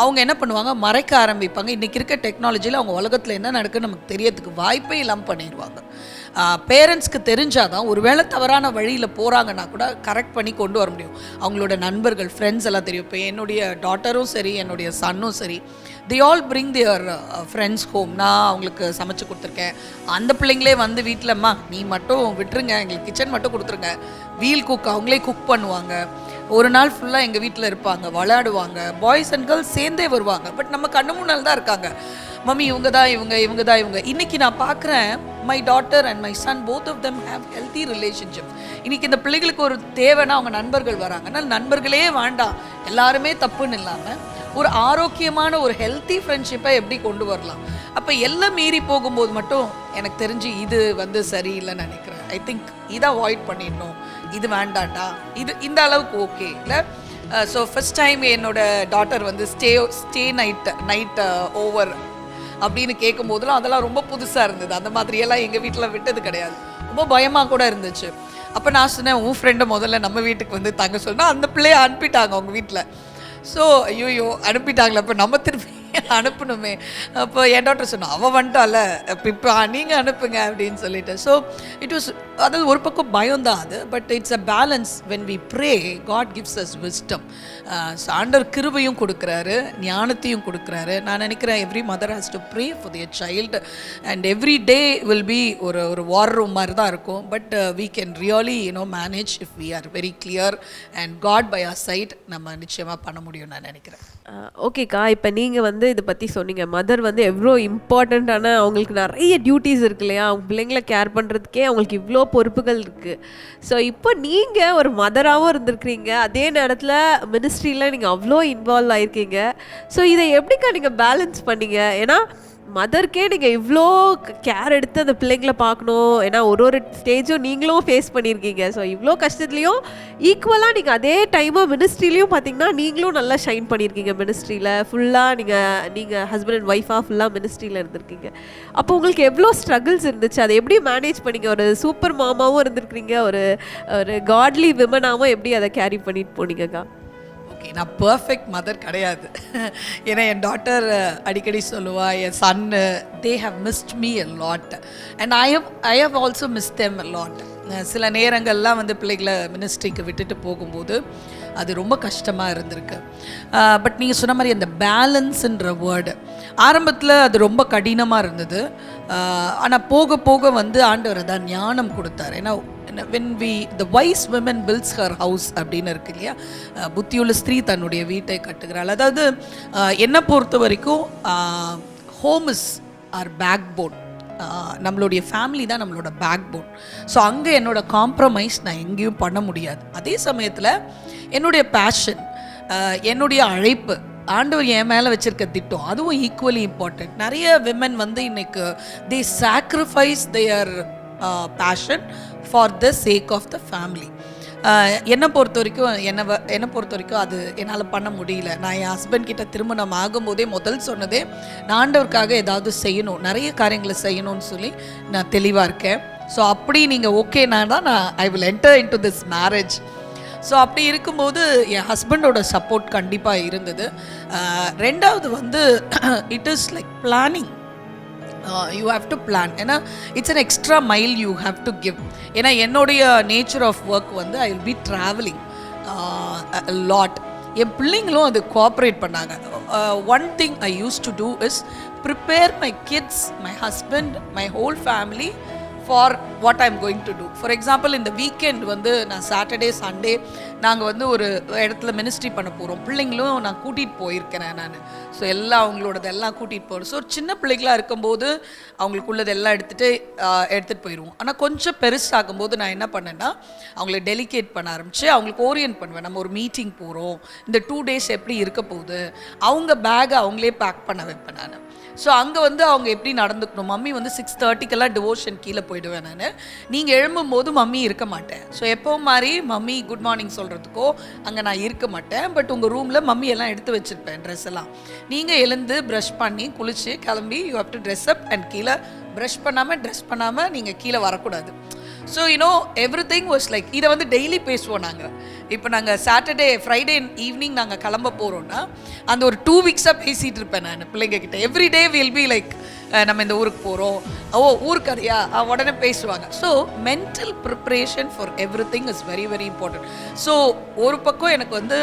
அவங்க என்ன பண்ணுவாங்க, மறைக்க ஆரம்பிப்பாங்க. இன்றைக்கி இருக்க டெக்னாலஜியில் அவங்க உலகத்தில் என்ன நடக்குன்னு நமக்கு தெரியறதுக்கு வாய்ப்பே இல்லாமல் பண்ணிடுவாங்க. பேரண்ட்ஸ்க்கு தெரிஞ்சாதான் ஒருவேளை தவறான வழியில் போகிறாங்கன்னா கூட கரெக்ட் பண்ணி கொண்டு வர முடியும். அவங்களோட நண்பர்கள், ஃப்ரெண்ட்ஸ் எல்லாம் தெரியும். இப்போ என்னுடைய டாட்டரும் சரி, என்னுடைய சன்னும் சரி, they all bring their friends home. நான் அவங்களுக்கு சமைச்சு கொடுத்துருக்கேன். அந்த பிள்ளைங்களே வந்து வீட்டிலம்மா நீ மட்டும் விட்டுருங்க, எங்களுக்கு கிச்சன் மட்டும் கொடுத்துருங்க, வீல் குக் அவங்களே குக் பண்ணுவாங்க. ஒரு நாள் ஃபுல்லாக எங்கள் வீட்டில் இருப்பாங்க, விளையாடுவாங்க. பாய்ஸ் அண்ட் கேர்ள்ஸ் சேர்ந்தே வருவாங்க. பட் நம்ம கண்ணு முன்னால் தான் இருக்காங்க. மம்மி இவங்க தான் இவங்க. இன்றைக்கி நான் பார்க்குறேன், my daughter and my son both of them have healthy relationship. இன்றைக்கி இந்த பிள்ளைகளுக்கு ஒரு தேவைன்னா அவங்க நண்பர்கள் வராங்க. ஆனால் நண்பர்களே வேண்டாம், எல்லாருமே தப்புன்னு இல்லாமல் ஒரு ஆரோக்கியமான ஒரு ஹெல்த்தி ஃப்ரெண்ட்ஷிப்பை எப்படி கொண்டு வரலாம். அப்போ எல்லாம் மீறி போகும்போது மட்டும் எனக்கு தெரிஞ்சு இது வந்து சரியில்லைன்னு நினைக்கிறேன். ஐ திங்க் இதை அவாய்ட் பண்ணிடணும், இது வேண்டாண்டா, இது இந்த அளவுக்கு ஓகே இல்லை. ஸோ ஃபஸ்ட் டைம் என்னோட டாட்டர் வந்து ஸ்டே நைட் ஓவர் அப்படின்னு கேட்கும்போதெல்லாம் அதெல்லாம் ரொம்ப புதுசாக இருந்தது. அந்த மாதிரியெல்லாம் எங்கள் வீட்டில் விட்டது கிடையாது, ரொம்ப பயமாக கூட இருந்துச்சு. அப்போ நான் சொன்னேன், உன் ஃப்ரெண்டை முதல்ல நம்ம வீட்டுக்கு வந்து தங்க சொன்னால் அந்த பிள்ளையை அனுப்பிட்டாங்க அவங்க வீட்டில். ஸோ ஐயோ அனுப்பிட்டாங்களே, அப்போ நம்ம திருப்பி அனுப்பணுமே. அப்போ என் டாக்டர் சொன்னோம், அவள் வந்துட்டால இப்போ நீங்கள் அனுப்புங்க அப்படின்னு சொல்லிட்டு. ஸோ இட் வாஸ், அதாவது ஒரு பக்கம் பயம்தான் அது, but it's a balance. When we pray God gives us wisdom. ஆண்டவர் கிருபையும் கொடுக்குறாரு, ஞானத்தையும் கொடுக்குறாரு. நான் நினைக்கிறேன் every mother has to pray for their child and every day will be ஒரு வார் ரூம் மாதிரி தான் இருக்கும். But we can really manage if we are very clear and God by our side. நம்ம நிச்சயமாக பண்ண முடியும் நான் நினைக்கிறேன். ஓகேக்கா, இப்போ நீங்கள் வந்து இதை பற்றி சொன்னீங்க, மதர் வந்து எவ்வளோ இம்பார்ட்டண்ட்டான, அவங்களுக்கு நிறைய டியூட்டிஸ் இருக்கு இல்லையா, அவங்க பிள்ளைங்களை கேர் பண்ணுறதுக்கே அவங்களுக்கு இவ்வளோ பொறுப்புகள் இருக்குது. ஸோ இப்போ நீங்கள் ஒரு மதராகவும் இருந்திருக்கிறீங்க, அதே நேரத்தில் மினிஸ்ட்ரியில் நீங்கள் அவ்வளோ இன்வால்வ் ஆகிருக்கீங்க. ஸோ இதை எப்படிக்கா நீங்கள் பேலன்ஸ் பண்ணீங்க? ஏன்னா மதர்க்கே நீங்கள் இவ்வளோ கேர் எடுத்து அந்த பிள்ளைங்களை பார்க்கணும், ஏன்னா ஒரு ஸ்டேஜும் நீங்களும் ஃபேஸ் பண்ணியிருக்கீங்க. ஸோ இவ்வளோ கஷ்டத்துலேயும் ஈக்குவலாக நீங்கள் அதே டைமாக மினிஸ்ட்ரிலையும் பார்த்தீங்கன்னா நீங்களும் நல்லா ஷைன் பண்ணியிருக்கீங்க. மினிஸ்ட்ரியில் ஃபுல்லாக நீங்கள் ஹஸ்பண்ட் அண்ட் ஒய்ஃபாக ஃபுல்லாக மினிஸ்ட்ரியில் இருந்திருக்கீங்க. அப்போ உங்களுக்கு எவ்வளோ ஸ்ட்ரகிள்ஸ் இருந்துச்சு, அதை எப்படி மேனேஜ் பண்ணிங்க? ஒரு சூப்பர் மாமாவும் இருந்திருக்கிறீங்க, ஒரு காட்லி விமனாகவும் எப்படி அதை கேரி பண்ணிட்டு போனீங்கக்கா? ஓகே, நான் பர்ஃபெக்ட் மதர் கிடையாது. ஏன்னா என் டாட்டர் அடிக்கடி சொல்லுவா, என் son they have missed me a lot and I have also miss them a lot. சில நேரங்கள்லாம் வந்து பிள்ளைகளை மினிஸ்ட்ரிக்கு விட்டுட்டு போகும்போது அது ரொம்ப கஷ்டமாக இருந்திருக்கு. பட் நீங்கள் சொன்ன மாதிரி அந்த பேலன்ஸுன்ற வேர்டு ஆரம்பத்தில் அது ரொம்ப கடினமாக இருந்தது. ஆனால் போக போக வந்து ஆண்டவர் தான் ஞானம் கொடுத்தார். ஏன்னா when the wise women builds her house அப்படின்னு இருக்கு இல்லையா, புத்தியுள்ள ஸ்திரீ தன்னுடைய வீட்டை கட்டுகிறாள். அதாவது என்னை பொறுத்த வரைக்கும் home is our backbone. நம்மளுடைய ஃபேமிலி தான் நம்மளோட பேக் போன். ஸோ அங்கே என்னோட காம்ப்ரமைஸ் நான் எங்கேயும் பண்ண முடியாது. அதே சமயத்தில் என்னுடைய பேஷன், என்னுடைய அழைப்பு, ஆண்டவர் என் மேலே வச்சுருக்க திட்டம், அதுவும் ஈக்குவலி இம்பார்ட்டண்ட். நிறைய விமன் வந்து இன்னைக்கு they sacrifice their passion for the sake of the family. என்னை பொறுத்த வரைக்கும் அது என்னால் பண்ண முடியல. நான் என் ஹஸ்பண்ட் கிட்ட திருமணம் ஆகும்போதே முதல் சொன்னதே, நான் ஆண்டவருக்காக ஏதாவது செய்யணும், நிறைய காரியங்களை செய்யணும்னு சொல்லி நான் தெளிவாக இருக்கேன். ஸோ அப்படி நீங்கள் ஓகேனா தான் நான் I will enter into this marriage. So அப்படி இருக்கும்போது என் ஹஸ்பண்டோட சப்போர்ட் கண்டிப்பாக இருந்தது. ரெண்டாவது வந்து it is like planning. You have to plan. ஏன்னா it's an extra mile you have to give. ஏன்னா என்னுடைய நேச்சர் ஆஃப் ஒர்க் வந்து I will be travelling lot. என் பிள்ளைங்களும் அது கோஆப்ரேட் பண்ணாங்க. One thing I use to do is prepare my kids, my husband, my whole family for what I'm going to do. For example இந்த weekend வந்து நான் Saturday Sunday நாங்கள் வந்து ஒரு இடத்துல மினிஸ்ட்ரி பண்ண போகிறோம். பிள்ளைங்களும் நான் கூட்டிகிட்டு போயிருக்கிறேன் நான். ஸோ எல்லாம் அவங்களோடதெல்லாம் கூட்டிகிட்டு போகிறோம். ஸோ சின்ன பிள்ளைகளாக இருக்கும்போது அவங்களுக்குள்ளதெல்லாம் எடுத்துகிட்டு போயிடுவோம். ஆனால் கொஞ்சம் பெருசாகும்போது நான் என்ன பண்ணேன்னா அவங்கள டெலிகேட் பண்ண ஆரம்பித்து அவங்களுக்கு ஓரியன்ட் பண்ணுவேன். நம்ம ஒரு மீட்டிங் போகிறோம், இந்த 2 days எப்படி இருக்க போகுது, அவங்க பேக்கை அவங்களே பேக் பண்ண வைப்பேன் நான். ஸோ அங்கே வந்து அவங்க எப்படி நடந்துக்கணும், மம்மி வந்து 6:30க்கெல்லாம் டிவோஷன் கீழே போயிடுவேன் நான். நீங்கள் எழும்பும் போது மம்மி இருக்க மாட்டேன். ஸோ எப்போவும் மாதிரி மம்மி குட் மார்னிங் சொல்கிறதுக்கோ அங்கே நான் இருக்க மாட்டேன். பட் உங்கள் ரூமில் மம்மி எல்லாம் எடுத்து வச்சுருப்பேன், ட்ரெஸ் எல்லாம். நீங்கள் எழுந்து ப்ரஷ் பண்ணி குளித்து கிளம்பி you have to dress up and கீழே ப்ரஷ் பண்ணாமல் ட்ரெஸ் பண்ணாமல் நீங்கள் கீழே வரக்கூடாது. So you know every thing was like. இதை வந்து டெய்லி பேசுவோம் நாங்கள். இப்போ நாங்கள் ஃப்ரைடே ஈவினிங் நாங்கள் கிளம்ப போகிறோன்னா அந்த ஒரு 2 weeks பேசிகிட்டு இருப்பேன் நான் பிள்ளைங்கக்கிட்ட. எவ்ரிடே வில் பி லைக் நம்ம இந்த ஊருக்கு போகிறோம், ஊருக்கறியா உடனே பேசுவாங்க. So mental preparation for every thing is very very important. So ஒரு பக்கம் எனக்கு வந்து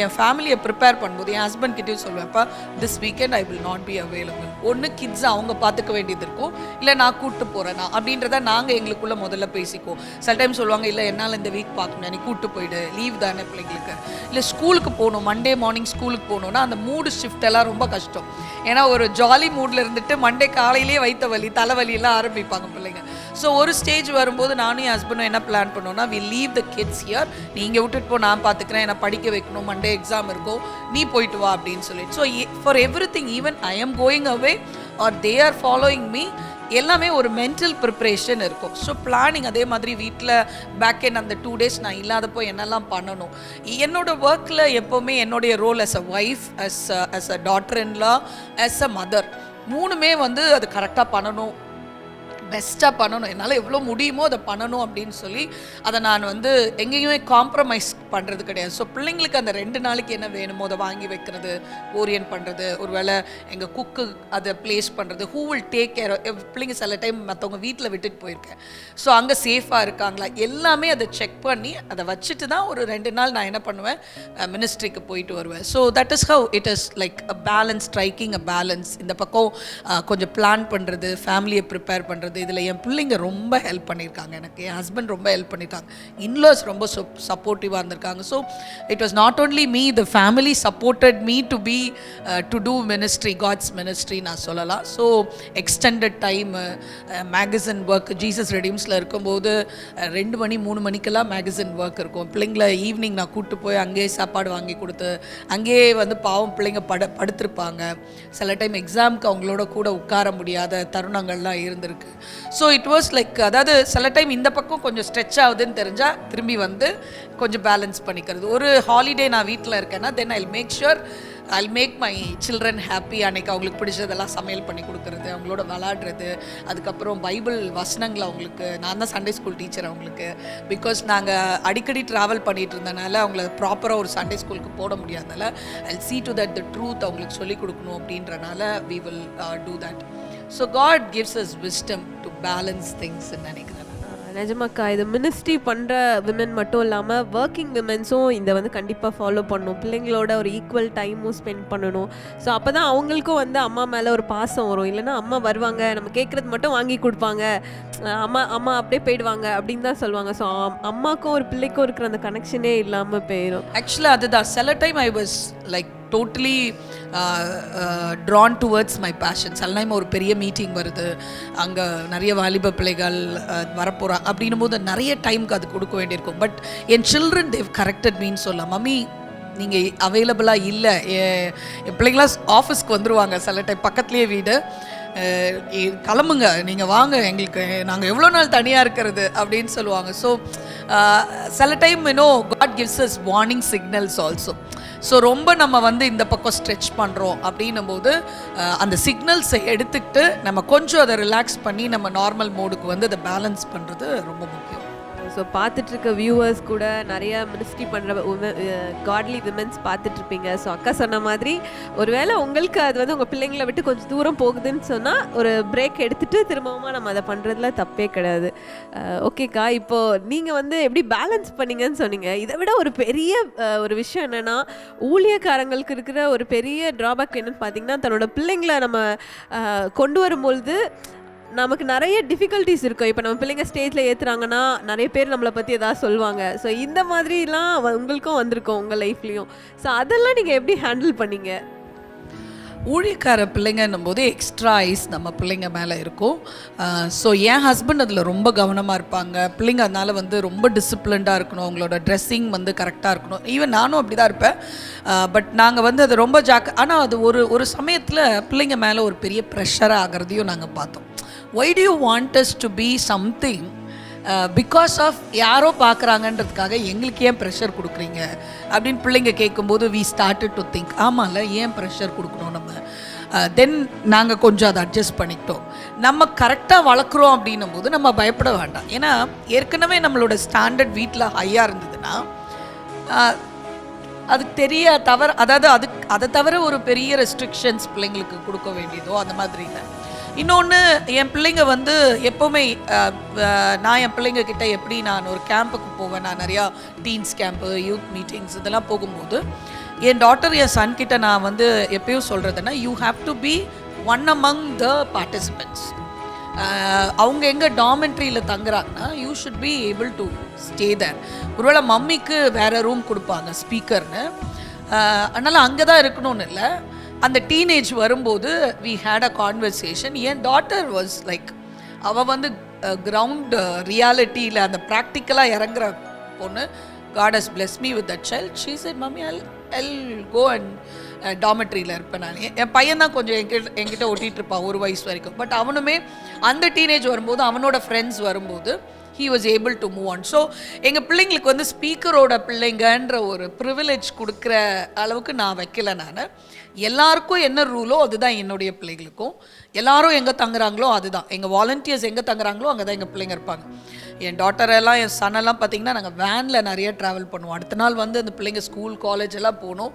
என் ஃபேமிலியை ப்ரிப்பேர் பண்ணும்போது என் ஹஸ்பண்ட் கிட்டேயும் சொல்லுவேன்ப்பா, this weekend I will not be available. ஒன்று கிட்ஸை அவங்க பார்த்துக்க வேண்டியது இருக்கும், இல்லை நான் கூப்பிட்டு போகிறேன்னா அப்படின்றத நாங்கள் எங்களுக்குள்ளே முதல்ல பேசிக்குவோம். சில டைம் சொல்லுவாங்க, இல்லை என்னால் இந்த வீக் பார்க்கணும், நீ கூப்பிட்டு போயிடு, லீவ் தானே பிள்ளைங்களுக்கு. இல்லை ஸ்கூலுக்கு போகணும், மண்டே மார்னிங் ஸ்கூலுக்கு போகணுன்னா அந்த மூடு ஷிஃப்ட் எல்லாம் ரொம்ப கஷ்டம். ஏன்னா ஒரு ஜாலி மூடில் இருந்துட்டு மண்டே காலையிலேயே வைத்த வலி தலைவலியெல்லாம் ஆரம்பிப்பாங்க பிள்ளைங்க. ஸோ ஒரு ஸ்டேஜ் வரும்போது நானும் என் ஹஸ்பண்டும் என்ன பிளான் பண்ணோன்னா, we leave the kids here, நீங்கள் விட்டுட்டு போ, நான் பார்த்துக்கிறேன், என்னை படிக்க வைக்கணும், மண்டே எக்ஸாம் இருக்கும், நீ போயிட்டு வா அப்படின்னு சொல்லிட்டு. So for everything, even I am going away or they are following me, எல்லாமே ஒரு மென்டல் ப்ரிப்ரேஷன் இருக்கும். So planning. அதே மாதிரி வீட்டில் பேக்கெண்ட் அந்த 2 days நான் இல்லாதப்போ என்னெல்லாம் பண்ணணும், என்னோட ஒர்க்கில் எப்போவுமே என்னுடைய role as a wife, as a daughter in law, as a mother, 3மே வந்து அது கரெக்டாக பண்ணணும், பெஸ்ட்டாக பண்ணணும், என்னால் எவ்வளோ முடியுமோ அதை பண்ணணும் அப்படின்னு சொல்லி அதை நான் வந்து எங்கேயுமே காம்ப்ரமைஸ் பண்ணுறது கிடையாது. ஸோ பிள்ளைங்களுக்கு அந்த 2 நாளைக்கு என்ன வேணுமோ அதை வாங்கி வைக்கிறது, ஓரியன்ட் பண்ணுறது, ஒரு வேளை எங்கள் குக்கு அதை ப்ளேஸ் பண்ணுறது, ஹூ வில் டேக் கேர். பிள்ளைங்க சில டைம் மற்றவங்க வீட்டில் விட்டுட்டு போயிருக்கேன், ஸோ அங்கே சேஃபாக இருக்காங்களா, எல்லாமே அதை செக் பண்ணி அதை வச்சுட்டு தான் ஒரு 2 நாள் நான் என்ன பண்ணுவேன், மினிஸ்ட்ரிக்கு போயிட்டு வருவேன். So that is how it is like a balance, striking a balance. இந்த பக்கம் கொஞ்சம் பிளான் பண்ணுறது, ஃபேமிலியை ப்ரிப்பேர் பண்ணுறது. இதில் என் பிள்ளைங்க ரொம்ப ஹெல்ப் பண்ணியிருக்காங்க எனக்கு, என் ஹஸ்பண்ட் ரொம்ப ஹெல்ப் பண்ணியிருக்காங்க, இன்லாஸ் ரொம்ப சப்போர்ட்டிவாக இருந்திருக்காங்க. கொடுத்துருக்காங்க. So it was not only me, the family supported me to be to do ministry, God's ministry நான் சொல்லலாம். So extended time, magazine work, Jesus ரெடிம்ஸில் இருக்கும்போது 2 மணி 3 மணிக்கெல்லாம் மேகசின் ஒர்க் இருக்கும். பிள்ளைங்களை ஈவினிங் நான் கூப்பிட்டு போய் அங்கேயே சாப்பாடு வாங்கி கொடுத்து, அங்கேயே வந்து பாவம் பிள்ளைங்க படுத்திருப்பாங்க. சில டைம் எக்ஸாமுக்கு அவங்களோட கூட உட்கார முடியாத தருணங்கள்லாம் இருந்திருக்கு. ஸோ இட் வாஸ் லைக், அதாவது சில டைம் இந்த பக்கம் கொஞ்சம் ஸ்ட்ரெச் ஆகுதுன்னு தெரிஞ்சால் திரும்பி வந்து கொஞ்சம் பேலன்ஸ் பண்ணிக்கிறது. ஒரு ஹாலிடே நான் வீட்டில் இருக்கேன்னா then I'll make sure I'll make my children happy. அன்றைக்கி அவங்களுக்கு பிடிச்சதெல்லாம் சமையல் பண்ணி கொடுக்குறது, அவங்களோட விளாடுறது, அதுக்கப்புறம் பைபிள் வசனங்களை அவங்களுக்கு, நான் தான் சண்டே ஸ்கூல் டீச்சர் அவங்களுக்கு. பிகாஸ் நாங்கள் அடிக்கடி ட்ராவல் பண்ணிகிட்டு இருந்தனால அவங்கள ப்ராப்பராக ஒரு சண்டே ஸ்கூலுக்கு போட முடியாதனால ஐல் see to that the truth அவங்களுக்கு சொல்லிக் கொடுக்கணும் அப்படின்றனால we will do that. So God gives us wisdom to balance things நினைக்கிறேன். நிஜமாக்கா, இது மினிஸ்ட்ரி பண்ணுற விமன் மட்டும் இல்லாமல் ஒர்க்கிங் விமன்ஸும் இதை வந்து கண்டிப்பாக ஃபாலோ பண்ணணும். பிள்ளைங்களோட ஒரு ஈக்குவல் டைமும் ஸ்பெண்ட் பண்ணணும். ஸோ அப்போ தான் அவங்களுக்கும் வந்து அம்மா மேலே ஒரு பாசம் வரும். இல்லைன்னா அம்மா வருவாங்க, நம்ம கேட்குறது மட்டும் வாங்கி கொடுப்பாங்க, அம்மா அப்படியே போயிடுவாங்க அப்படின்னு தான் சொல்லுவாங்க. ஸோ அம்மாக்கும் ஒரு பிள்ளைக்கும் இருக்கிற அந்த கனெக்ஷனே இல்லாமல் போயிடும். ஆக்சுவலாக அதுதான் சில time I was like totally drawn towards my passion. சில டைம் ஒரு பெரிய மீட்டிங் வருது, அங்கே நிறைய வாலிப பிள்ளைகள் வரப்போகிறாங்க அப்படின்னும் போது நிறைய டைமுக்கு அது கொடுக்க வேண்டியிருக்கும். பட் என் சில்ட்ரன் தேவ் கரெக்டட் மீன்னு சொல்லலாம். மம்மி நீங்கள் அவைலபிளாக இல்லை, என் பிள்ளைங்களாம் ஆஃபீஸ்க்கு வந்துடுவாங்க, சில டைம் பக்கத்துலேயே வீடு, கிளம்புங்க நீங்கள் வாங்க, எங்களுக்கு நாங்கள் எவ்வளோ நாள் தனியாக இருக்கிறது அப்படின்னு சொல்லுவாங்க. ஸோ சில time God gives us warning signals also. So ரொம்ப நம்ம வந்து இந்த பக்கம் ஸ்ட்ரெச் பண்ணுறோம் அப்படின்னும் போது அந்த சிக்னல்ஸை எடுத்துக்கிட்டு நம்ம கொஞ்சம் அதை ரிலாக்ஸ் பண்ணி நம்ம நார்மல் மோடுக்கு வந்து அதை பேலன்ஸ் பண்ணுறது ரொம்ப முக்கியம். ஸோ பார்த்துட்ருக்க வியூவர்ஸ் கூட நிறைய மினிஸ்ட்ரி பண்ணுற காட்லி விமென்ஸ் பார்த்துட்ருப்பீங்க. ஸோ அக்கா சொன்ன மாதிரி ஒருவேளை உங்களுக்கு அது வந்து உங்கள் பிள்ளைங்களை விட்டு கொஞ்சம் தூரம் போகுதுன்னு சொன்னால் ஒரு பிரேக் எடுத்துகிட்டு திரும்பவும் நம்ம அதை பண்ணுறதுல தப்பே கிடையாது. ஓகேக்கா, இப்போது நீங்கள் வந்து எப்படி பேலன்ஸ் பண்ணீங்கன்னு சொன்னீங்க. இதை விட ஒரு பெரிய ஒரு விஷயம் என்னென்னா, ஊழியக்காரங்களுக்கு இருக்கிற ஒரு பெரிய ட்ராபேக் என்னென்னு பார்த்தீங்கன்னா, தன்னோட பிள்ளைங்களை நம்ம கொண்டு வரும்பொழுது நமக்கு நிறைய டிஃபிகல்ட்டிஸ் இருக்கும். இப்போ நம்ம பிள்ளைங்க ஸ்டேஜில் ஏற்றுறாங்கன்னா நிறைய பேர் நம்மளை பற்றி எதாவது சொல்லுவாங்க. ஸோ இந்த மாதிரிலாம் உங்களுக்கும் வந்திருக்கும் உங்கள் லைஃப்லேயும். ஸோ அதெல்லாம் நீங்கள் எப்படி ஹேண்டில் பண்ணீங்க? ஊழியக்கார பிள்ளைங்கன்னும் போது எக்ஸ்ட்ரா ஐஸ் நம்ம பிள்ளைங்க மேலே இருக்கும். ஸோ என் ஹஸ்பண்ட் அதில் ரொம்ப கவனமாக இருப்பாங்க. பிள்ளைங்க அதனால் வந்து ரொம்ப டிசிப்ளின்டாக இருக்கணும், அவங்களோட ட்ரெஸ்ஸிங் வந்து கரெக்டாக இருக்கணும். ஈவன் நானும் அப்படி தான் இருப்பேன். பட் நாங்கள் வந்து அது ரொம்ப ஆனால் அது ஒரு சமயத்தில் பிள்ளைங்க மேலே ஒரு பெரிய ப்ரெஷராக ஆகிறதையும் நாங்கள் பார்த்தோம். Why do you want us to be something because of யாரோ பார்க்குறாங்கன்றதுக்காக எங்களுக்கு ஏன் ப்ரெஷர் கொடுக்குறீங்க அப்படின்னு பிள்ளைங்க கேட்கும்போது we started to think, ஆமாம்ல ஏன் ப்ரெஷர் கொடுக்கணும் நம்ம. தென் நாங்கள் கொஞ்சம் அதை அட்ஜஸ்ட் பண்ணிக்கிட்டோம். நம்ம கரெக்டாக வளர்க்குறோம் அப்படின்னும் போது நம்ம பயப்பட வேண்டாம். ஏன்னா ஏற்கனவே நம்மளோட ஸ்டாண்டர்ட் வீட்டில் ஹையாக இருந்ததுன்னா அதுக்கு தெரிய அதாவது அதை தவிர ஒரு பெரிய ரெஸ்ட்ரிக்ஷன்ஸ் பிள்ளைங்களுக்கு கொடுக்க வேண்டியதோ அந்த மாதிரி இல்லை. இன்னொன்று, என் பிள்ளைங்க வந்து எப்போவுமே நான் என் பிள்ளைங்க கிட்ட எப்படி நான் ஒரு கேம்புக்கு போவேன், நான் நிறையா டீன்ஸ் கேம்ப்பு, யூத் மீட்டிங்ஸ் இதெல்லாம் போகும்போது என் டாட்டர் என் சன் கிட்ட நான் வந்து எப்பயும் சொல்கிறதுன்னா, you have to be one among the participants. அவங்க எங்கே டாமெண்ட்ரியில் தங்குறாங்கன்னா you should be able to stay there. ஒருவேளை மம்மிக்கு வேறு ரூம் கொடுப்பாங்க ஸ்பீக்கர்னு, அதனால் அங்கே தான் இருக்கணும்னு இல்லை. அந்த டீனேஜ் வரும்போது we had a conversation. N daughter was like, அவள் வந்து கிரவுண்ட் ரியாலிட்டியில் அந்த ப்ராக்டிக்கலாக இறங்குற பொண்ணு. God has blessed me with that child. She said, Mommy, I'll go and டாமெட்ரியில் இருப்பேன் நான். என் பையன் தான் கொஞ்சம் என்கிட்ட ஒட்டிகிட்டு இருப்பான் 1 வயசு வரைக்கும். பட் அவனுமே அந்த டீனேஜ் வரும்போது அவனோட ஃப்ரெண்ட்ஸ் வரும்போது he was able to move on. So எங்கள் பிள்ளைங்களுக்கு வந்து ஸ்பீக்கரோட பிள்ளைங்கன்ற ஒரு ப்ரிவிலேஜ் கொடுக்குற அளவுக்கு நான் வைக்கல. நான் எல்லாருக்கும் என்ன ரூலோ அதுதான் என்னுடைய பிள்ளைகளுக்கும். எல்லாரும் எங்கே தங்குறாங்களோ அதுதான், எங்கள் வாலண்டியர்ஸ் எங்கே தங்குறாங்களோ அங்கே தான் எங்கள் பிள்ளைங்க இருப்பாங்க. என் டாட்டரெல்லாம் என் சன்னெல்லாம் பார்த்திங்கன்னா நாங்கள் வேனில் நிறைய ட்ராவல் பண்ணுவோம். அடுத்த நாள் வந்து அந்த பிள்ளைங்க ஸ்கூல் காலேஜ் எல்லாம் போகணும்.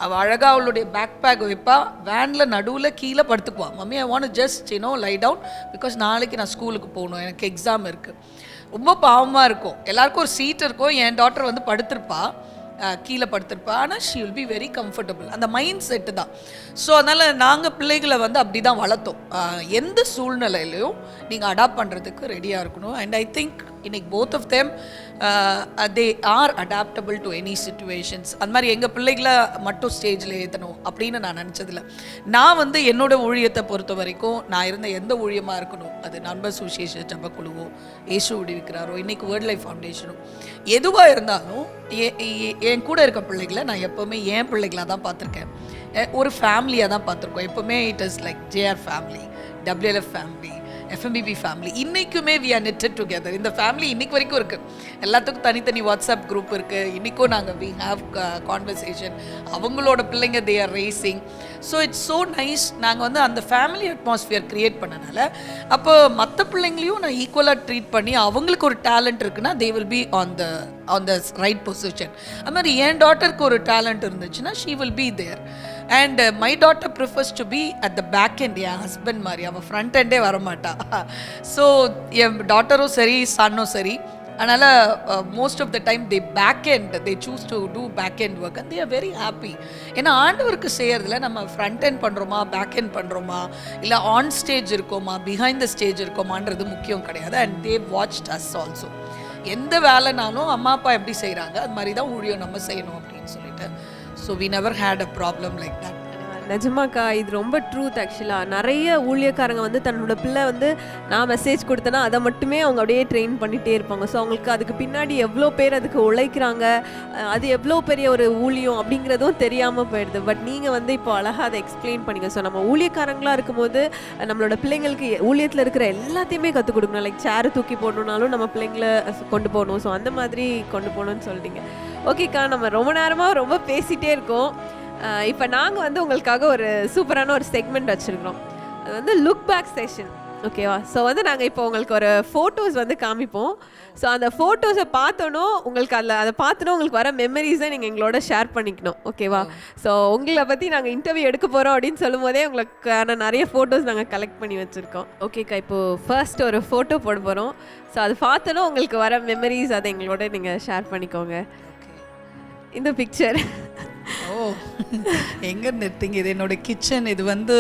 அவள் அழகாக அவளுடைய பேக் பேக் வைப்பா, வேனில் நடுவில் கீழே படுத்துக்குவான். Mummy I want just lie down because நாளைக்கு நான் ஸ்கூலுக்கு போகணும், எனக்கு எக்ஸாம் இருக்குது. ரொம்ப பாவமாக இருக்கும். எல்லாருக்கும் ஒரு சீட் இருக்கும், என் டாட்டர் வந்து படுத்திருப்பா, கீழே படுத்திருப்பா, ஆனால் she will be very comfortable. அந்த மைண்ட் செட்டு தான். ஸோ அதனால் நாங்கள் பிள்ளைகளை வந்து அப்படி தான் வளர்த்தோம். எந்த சூழ்நிலையிலையும் நீங்கள் அடாப்ட் பண்ணுறதுக்கு ரெடியாக இருக்கணும். அண்ட் ஐ திங்க் இன்னைக்கு both of them they are adaptable to any situations. அந்த மாதிரி எங்கள் பிள்ளைகளை மட்டும் ஸ்டேஜில் ஏற்றணும் அப்படின்னு நான் நினச்சதில்ல. நான் வந்து என்னோட ஊழியத்தை பொறுத்த வரைக்கும் நான் இருந்த எந்த ஊழியமாக இருக்கணும், அது நண்பர் சுவிசேஷ ஜபக்குழுவோ, இயேசு விடுவிக்கிறாரோ, இன்றைக்கி வேர்ல்ட் லைஃப் ஃபவுண்டேஷனோ, எதுவாக இருந்தாலும் என் கூட இருக்க பிள்ளைகளை நான் எப்போவுமே என் பிள்ளைகளாக தான் பார்த்துருக்கேன். ஒரு ஃபேமிலியாக தான் பார்த்துருக்கோம் எப்போவுமே. It is like JR family, WLF family, FMPB family. இன்றைக்குமே வி ஆர் நெட்டட் டுகெதர். இந்த ஃபேமிலி இன்றைக்கு வரைக்கும் இருக்குது. எல்லாத்துக்கும் தனித்தனி வாட்ஸ்அப் குரூப் இருக்குது. இன்றைக்கும் நாங்கள் வி ஹாவ் கான்வர்சேஷன். அவங்களோட பிள்ளைங்க they are raising. So it's so nice. நாங்கள் வந்து அந்த ஃபேமிலி அட்மாஸ்ஃபியர் க்ரியேட் பண்ணனால அப்போ மற்ற பிள்ளைங்களையும் நான் ஈக்குவலாக ட்ரீட் பண்ணி அவங்களுக்கு ஒரு டேலண்ட் இருக்குன்னா they will be on the right position. அது மாதிரி என் டாட்டருக்கு ஒரு டேலண்ட் இருந்துச்சுன்னா she will be there. And my daughter prefers to be at the back end. என் ஹஸ்பண்ட் மாதிரி அவள் ஃப்ரண்ட் எண்டே வரமாட்டா. ஸோ என் டாட்டரும் சரி சன்னும் சரி, அதனால் most of the time they back end, they choose to do back end work and they are very happy. ஏன்னா ஆண்டவருக்கு செய்கிறதுல நம்ம ஃப்ரண்ட் எண்ட் பண்ணுறோமா, பேக் எண்ட் பண்ணுறோமா, இல்லை ஆன் ஸ்டேஜ் இருக்கோமா, பிஹைண்ட் த ஸ்டேஜ் இருக்கோமான்றது முக்கியம் கிடையாது. And they watched us also. எந்த வேலைனாலும் அம்மா அப்பா எப்படி செய்கிறாங்க அது மாதிரி தான் ஊழியம் நம்ம செய்யணும் அப்படின்னு சொல்லிட்டு. So we never had a problem like that. நிஜமாக்கா, இது ரொம்ப ட்ரூத். ஆக்சுவலாக நிறைய ஊழியக்காரங்க வந்து தன்னோட பிள்ளை வந்து நான் மெசேஜ் கொடுத்தேன்னா அதை மட்டுமே அவங்க அப்படியே ட்ரெயின் பண்ணிகிட்டே இருப்பாங்க. ஸோ அவங்களுக்கு அதுக்கு பின்னாடி எவ்வளோ பேர் அதுக்கு உழைக்கிறாங்க, அது எவ்வளோ பெரிய ஒரு ஊழியம் அப்படிங்கிறதும் தெரியாமல் போயிடுது. பட் நீங்கள் வந்து இப்போ அழகாக அதை எக்ஸ்பிளைன் பண்ணிங்க. ஸோ நம்ம ஊழியக்காரங்களாக இருக்கும்போது நம்மளோட பிள்ளைங்களுக்கு ஊழியத்தில் இருக்கிற எல்லாத்தையுமே கற்றுக் கொடுக்கணும். லைக் சேரை தூக்கி போடணுன்னாலும் நம்ம பிள்ளைங்களை கொண்டு போகணும். ஸோ அந்த மாதிரி கொண்டு போகணும்னு சொல்லிட்டீங்க. ஓகேக்கா, நம்ம ரொம்ப நேரமாக ரொம்ப பேசிகிட்டே இருக்கோம். இப்போ நாங்கள் வந்து உங்களுக்காக ஒரு சூப்பரான ஒரு செக்மெண்ட் வச்சுருக்கிறோம். அது வந்து லுக் பேக் செஷன். ஓகேவா? ஸோ வந்து நாங்கள் இப்போ உங்களுக்கு ஒரு ஃபோட்டோஸ் வந்து காமிப்போம். ஸோ அந்த ஃபோட்டோஸை பார்த்தோன்னோ உங்களுக்கு அதை பார்த்தோன்னா உங்களுக்கு வர மெமரிஸை நீங்கள் எங்களோட ஷேர் பண்ணிக்கணும். ஓகேவா? ஸோ உங்களை பற்றி நாங்கள் இன்டர்வியூ எடுக்க போகிறோம் அப்படின்னு சொல்லும் போதே உங்களுக்கான நிறைய ஃபோட்டோஸ் நாங்கள் கலெக்ட் பண்ணி வச்சுருக்கோம். ஓகேக்கா, இப்போது ஃபர்ஸ்ட் ஒரு ஃபோட்டோ போட போகிறோம். ஸோ அது பார்த்தோன்னா உங்களுக்கு வர மெமரிஸ் அதை எங்களோட நீங்கள் ஷேர் பண்ணிக்கோங்க. இந்த பிக்சர் எங்கே நிறுத்திங்க? இது என்னோட கிச்சன். இது வந்து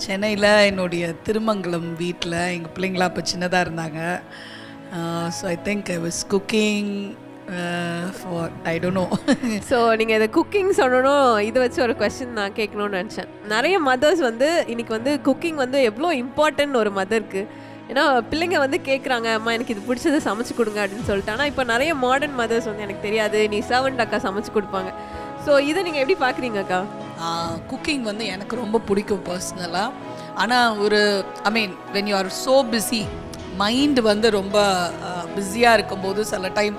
சென்னையில் என்னுடைய திருமங்கலம் வீட்டில் எங்கள் பிள்ளைங்களா அப்போ சின்னதாக இருந்தாங்க. So I think I was cooking for I don't know. So நீங்கள் இதை குக்கிங் சொல்லணும், இதை வச்சு ஒரு கொஸ்டின் நான் கேட்கணும்னு நினச்சேன். நிறைய மதர்ஸ் வந்து இன்றைக்கி வந்து குக்கிங் வந்து எவ்வளோ இம்பார்ட்டன்ட் ஒரு மதருக்கு. ஏன்னா பிள்ளைங்க வந்து கேட்குறாங்க, அம்மா எனக்கு இது பிடிச்சதை சமைச்சு கொடுங்க அப்படின்னு சொல்லிட்டு. ஆனால் இப்போ நிறைய மாடர்ன் மதர்ஸ் வந்து எனக்கு தெரியாது, நீ சர்வன்ட் அக்கா சமைச்சு கொடுப்பாங்க. ஸோ இதை நீங்கள் எப்படி பார்க்குறீங்கக்கா? குக்கிங் வந்து எனக்கு ரொம்ப பிடிக்கும் பர்சனலாக. ஆனால் ஒரு I mean when you are so busy, mind வந்து ரொம்ப பிஸியாக இருக்கும்போது சில டைம்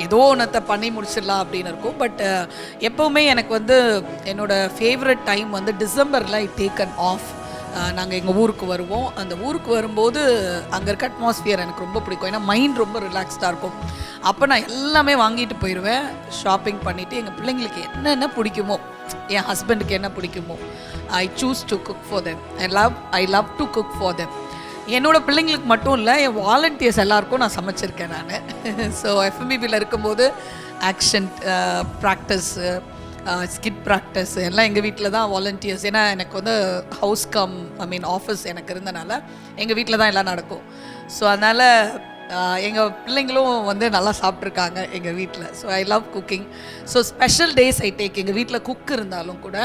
ஏதோ ஒன்றத்தை பண்ணி முடிச்சிடலாம் அப்படின்னு இருக்கும். பட் எப்போவுமே எனக்கு வந்து என்னோடய ஃபேவரட் டைம் வந்து டிசம்பரில் ஐ டேக் அன் ஆஃப். நாங்கள் எங்கள் ஊருக்கு வருவோம். அந்த ஊருக்கு வரும்போது அங்கே இருக்க அட்மாஸ்ஃபியர் எனக்கு ரொம்ப பிடிக்கும். ஏன்னா மைண்ட் ரொம்ப ரிலாக்ஸ்டாக இருக்கும். அப்போ நான் எல்லாமே வாங்கிட்டு போயிடுவேன், ஷாப்பிங் பண்ணிவிட்டு எங்கள் பிள்ளைங்களுக்கு என்னென்ன பிடிக்குமோ, என் ஹஸ்பண்டுக்கு என்ன பிடிக்குமோ, I choose to cook for them. I love to cook for them. என்னோடய பிள்ளைங்களுக்கு மட்டும் இல்லை, என் வாலண்டியர்ஸ் எல்லாருக்கும் நான் சமைச்சிருக்கேன் நான். ஸோ எஃப்எம்பிபியில் இருக்கும்போது ஆக்ஷன் ப்ராக்டிஸு, ஸ்கிட் ப்ராக்டிஸ் எல்லாம் எங்கள் வீட்டில் தான் வாலண்டியர்ஸ். ஏன்னா எனக்கு வந்து ஹவுஸ் ஆஃபீஸ் எனக்கு இருந்தனால எங்கள் வீட்டில் தான் எல்லாம் நடக்கும். ஸோ அதனால் எங்கள் பிள்ளைங்களும் வந்து நல்லா சாப்பிட்ருக்காங்க எங்கள் வீட்டில். So I love cooking. So special days I take. எங்கள் வீட்டில் குக் இருந்தாலும் கூட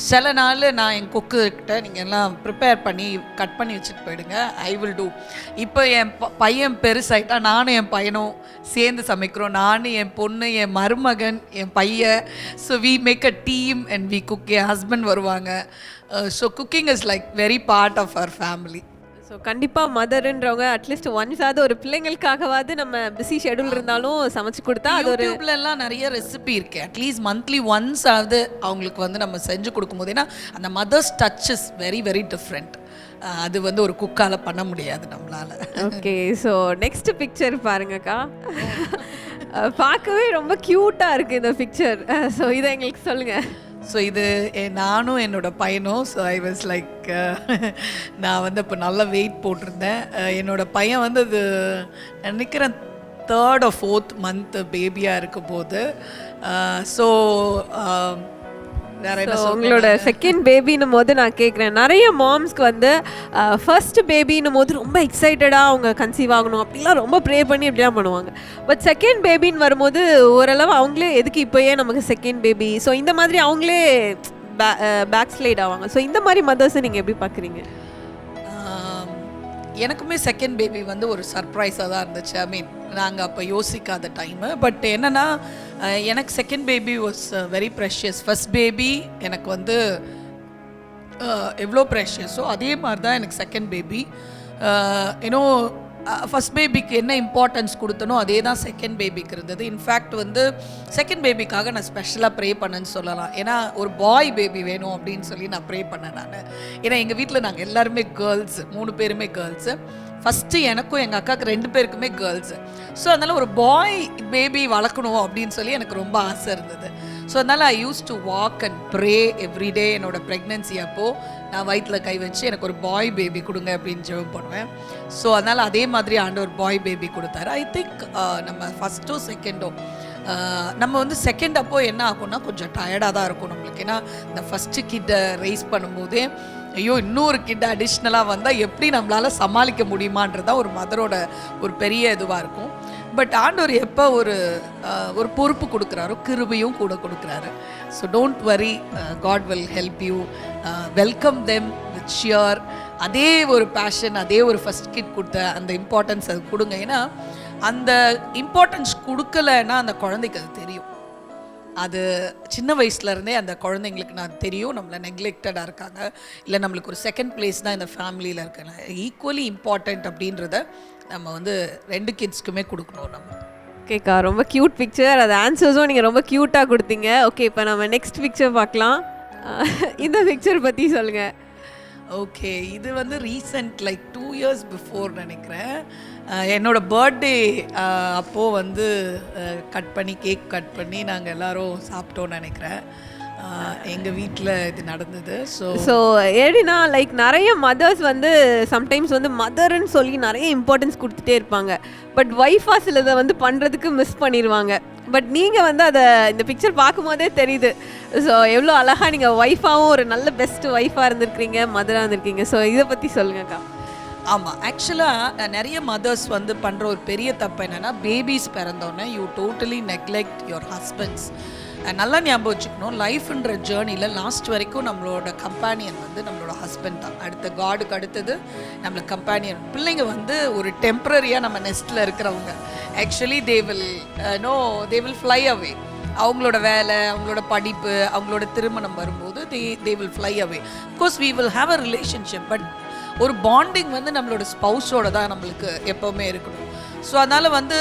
சில நாள் நான் என் குக்குக்கிட்ட நீங்கள் எல்லாம் ப்ரிப்பேர் பண்ணி கட் பண்ணி வச்சுட்டு போயிடுங்க, ஐ வில் டூ. இப்போ என் பையன் பெருசாயிட்டா நானும் என் பையனும் சேர்ந்து சமைக்கிறோம். நான், என் பொண்ணு, என் மருமகன், என் பையன். So we make a team and we cook. என் ஹஸ்பண்ட் வருவாங்க. So cooking is like very part of our family. So கண்டிப்பாக மதருன்றவங்க அட்லீஸ்ட் ஒன்ஸாவது ஒரு பிள்ளைங்களுக்காகவாது நம்ம பிஸி ஷெடியூல் இருந்தாலும் சமைச்சு கொடுத்தா அது ஒரு யூடியூப்லலாம் நிறைய ரெசிபி இருக்குது. அட்லீஸ்ட் மந்த்லி ஒன்ஸ் ஆகுது அவங்களுக்கு வந்து நம்ம செஞ்சு கொடுக்கும்போது, ஏன்னா அந்த mother's touch is very very different. அது வந்து ஒரு குக்கால் பண்ண முடியாது நம்மளால். ஓகே, ஸோ நெக்ஸ்ட் பிக்சர் பாருங்கக்கா. பார்க்கவே ரொம்ப க்யூட்டாக இருக்குது இந்த பிக்சர். ஸோ இதை எங்களுக்கு சொல்லுங்கள். ஸோ இது நானும் என்னோடய பையனும். ஸோ ஐ வாஸ் லைக் நான் வந்து இப்போ நல்லா வெயிட் போட்டிருந்தேன். என்னோடய பையன் வந்து அது நினைக்கிறேன் 3rd or 4th month பேபியாக இருக்கும் போது. ஸோ வேற So, என்ன சொல்றோம் உங்களோட செகண்ட் பேபின்னும் போது நான் கேட்குறேன், நிறைய மாம்ஸ்க்கு வந்து ஃபர்ஸ்ட் பேபின்னும் போது ரொம்ப எக்ஸைட்டடாக அவங்க கன்சீவ் ஆகணும் அப்படிலாம் ரொம்ப ப்ரே பண்ணி இப்படிலாம் பண்ணுவாங்க. பட் செகண்ட் பேபின்னு வரும்போது ஓரளவு அவங்களே எதுக்கு இப்போயே நமக்கு செகண்ட் பேபி, ஸோ இந்த மாதிரி அவங்களே பேக் ஸ்லைட் ஆவாங்க. ஸோ இந்த மாதிரி மதர்ஸை நீங்கள் எப்படி பார்க்குறீங்க? எனக்குமே செகண்ட் பேபி வந்து ஒரு சர்ப்ரைஸாக தான் இருந்துச்சு. ஐ மீன் நாங்கள் அப்போ யோசிக்காத டைமு. பட் என்னென்னா எனக்கு second baby was very precious. First baby எனக்கு வந்து எவ்வளோ ப்ரெஷியஸோ அதே மாதிரி தான் எனக்கு செகண்ட் பேபி. இன்னும் ஃபஸ்ட் பேபிக்கு என்ன இம்பார்ட்டன்ஸ் கொடுத்தனோ அதே தான் செகண்ட் பேபிக்கு இருந்தது. இன்ஃபேக்ட் வந்து செகண்ட் பேபிக்காக நான் ஸ்பெஷலாக ப்ரே பண்ணேன்னு சொல்லலாம். ஏன்னா ஒரு பாய் பேபி வேணும் அப்படின்னு சொல்லி நான் ப்ரே பண்ணேன் நான். ஏன்னா எங்கள் வீட்டில் நாங்கள் எல்லாருமே கேர்ள்ஸ், 3 பேருமே கேர்ள்ஸு. ஃபஸ்ட்டு எனக்கும் எங்கள் அக்காவுக்கு 2 பேருக்குமே கேர்ள்ஸு. ஸோ அதனால் ஒரு பாய் பேபி வளர்க்கணும் அப்படின்னு சொல்லி எனக்கு ரொம்ப ஆசை இருந்தது. ஸோ அதனால் I use to walk and pray everyday. என்னோடய ப்ரெக்னென்சி அப்போது நான் வயிற்றில் கை வச்சு எனக்கு ஒரு பாய் பேபி கொடுங்க அப்படின்னு ஜெபம் பண்ணுவேன். ஸோ அதனால் அதே மாதிரி ஆண்டவர் பாய் பேபி கொடுத்தாரு. ஐ திங்க் நம்ம ஃபஸ்ட்டோ செகண்டோ நம்ம வந்து செகண்ட் அப்போ என்ன ஆகும்னா கொஞ்சம் டயர்டாக தான் இருக்கும் நம்மளுக்கு. ஏன்னா இந்த ஃபஸ்ட்டு கிட்டை ரைஸ் பண்ணும்போதே ஐயோ இன்னொரு கிட்ட அடிஷ்னலாக வந்தால் எப்படி நம்மளால் சமாளிக்க முடியுமான்றதான் ஒரு மதரோட ஒரு பெரிய இதுவாக இருக்கும். பட் ஆண்டவர் எப்போ ஒரு பொறுப்பு கொடுக்குறாரோ கிருபையும் கூட கொடுக்குறாரு. So don't worry, God will help you. Welcome them with cheer. அதே ஒரு பேஷன், அதே ஒரு ஃபஸ்ட் கிட் கொடுத்த அந்த இம்பார்ட்டன்ஸ் அது கொடுங்க. ஏன்னா அந்த இம்பார்ட்டன்ஸ் கொடுக்கலைன்னா அந்த குழந்தைக்கு அது தெரியும். அது சின்ன வயசுலேருந்தே அந்த குழந்தைங்களுக்கு நான் தெரியும் நம்மளை நெக்லெக்டடாக இருக்காங்க, இல்லை நம்மளுக்கு ஒரு செகண்ட் பிளேஸ் தான் இந்த ஃபேமிலியில் இருக்காங்க. ஈக்குவலி இம்பார்ட்டண்ட் அப்படின்றத நம்ம வந்து 2 கிட்ஸ்க்குமே கொடுக்கணும் நம்ம. ஓகேக்கா, ரொம்ப க்யூட் பிக்சர். அது ஆன்சர்ஸும் நீங்கள் ரொம்ப க்யூட்டாக கொடுத்தீங்க. ஓகே, இப்போ நம்ம நெக்ஸ்ட் பிக்சர் பார்க்கலாம். இந்த பிக்சர் பற்றி சொல்லுங்கள். ஓகே, இது வந்து ரீசெண்ட் லைக் 2 years பிஃபோர் நினைக்கிறேன். என்னோடய பர்த்டே அப்போது வந்து கேக் கட் பண்ணி நாங்கள் எல்லோரும் சாப்பிட்டோன்னு நினைக்கிறேன். எங்கள் வீட்டில் இது நடந்தது. ஸோ எப்படின்னா லைக் நிறைய மதர்ஸ் வந்து சம்டைம்ஸ் வந்து மதர்ன்னு சொல்லி நிறைய இம்பார்ட்டன்ஸ் கொடுத்துட்டே இருப்பாங்க. பட் ஒய்ஃபாக சிலதை வந்து பண்ணுறதுக்கு மிஸ் பண்ணிடுவாங்க. பட் நீங்கள் வந்து அதை இந்த பிக்சர் பார்க்கும்போதே தெரியுது. ஸோ எவ்வளோ அழகாக நீங்கள் ஒய்ஃபாகவும் ஒரு நல்ல பெஸ்ட் ஒய்ஃபாக இருந்திருக்கிறீங்க, மதராக இருந்திருக்கீங்க. ஸோ இதை பற்றி சொல்லுங்கக்கா. ஆமாம், ஆக்சுவலாக நிறைய மதர்ஸ் வந்து பண்ணுற ஒரு பெரிய தப்பு என்னென்னா, பேபிஸ் பிறந்தோன்னே you totally neglect your husbands. நல்லா ஞாபகம் வச்சுக்கணும், லைஃப்ன்ற ஜேர்னியில் லாஸ்ட் வரைக்கும் நம்மளோட கம்பேனியன் வந்து நம்மளோட ஹஸ்பண்ட் தான். அடுத்த காடுக்கு அடுத்தது நம்மளுக்கு கம்பேனியன். பிள்ளைங்க வந்து ஒரு டெம்ப்ரரியாக நம்ம நெஸ்ட்டில் இருக்கிறவங்க. Actually they will fly away. அவங்களோட வேலை, அவங்களோட படிப்பு, அவங்களோட திருமணம் வரும்போது they will fly away. Of course we will have a relationship, but ஒரு பாண்டிங் வந்து நம்மளோட ஸ்பௌஸோட தான் நம்மளுக்கு எப்போவுமே இருக்கணும். ஸோ அதனால் வந்து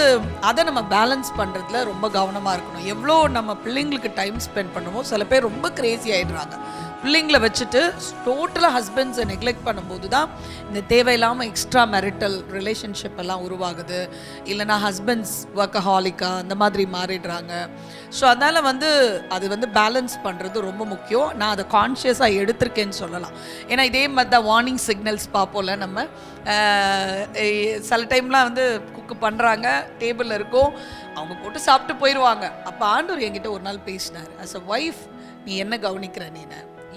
அதை நம்ம பேலன்ஸ் பண்ணுறதுல ரொம்ப கவனமாக இருக்கணும். எவ்வளோ நம்ம பிள்ளைங்களுக்கு டைம் ஸ்பெண்ட் பண்ணுமோ, சில பேர் ரொம்ப கிரேசி ஆகிடுறாங்க. பிள்ளைங்களை வச்சுட்டு டோட்டலாக ஹஸ்பண்ட்ஸை நெக்லெக்ட் பண்ணும்போது தான் இந்த தேவையில்லாமல் எக்ஸ்ட்ரா மேரிட்டல் ரிலேஷன்ஷிப் எல்லாம் உருவாகுது. இல்லைனா ஹஸ்பண்ட்ஸ் ஒர்க்கஹாலிக்கா அந்த மாதிரி மாறிடுறாங்க. ஸோ அதனால் வந்து அது வந்து பேலன்ஸ் பண்ணுறது ரொம்ப முக்கியம். நான் அதை கான்ஷியஸாக எடுத்திருக்கேன்னு சொல்லலாம். ஏன்னா இதே மாதிரி தான் வார்னிங் சிக்னல்ஸ் பார்ப்போம்ல நம்ம. சில டைம்லாம் வந்து குக்கு பண்ணுறாங்க, டேபிளில் இருக்கும், அவங்க போட்டு சாப்பிட்டு போயிடுவாங்க. அப்போ ஆண்டவர் என்கிட்ட ஒரு நாள் பேசினார், அஸ் அ ஒய்ஃப் நீ என்ன கவனிக்கிற, நீ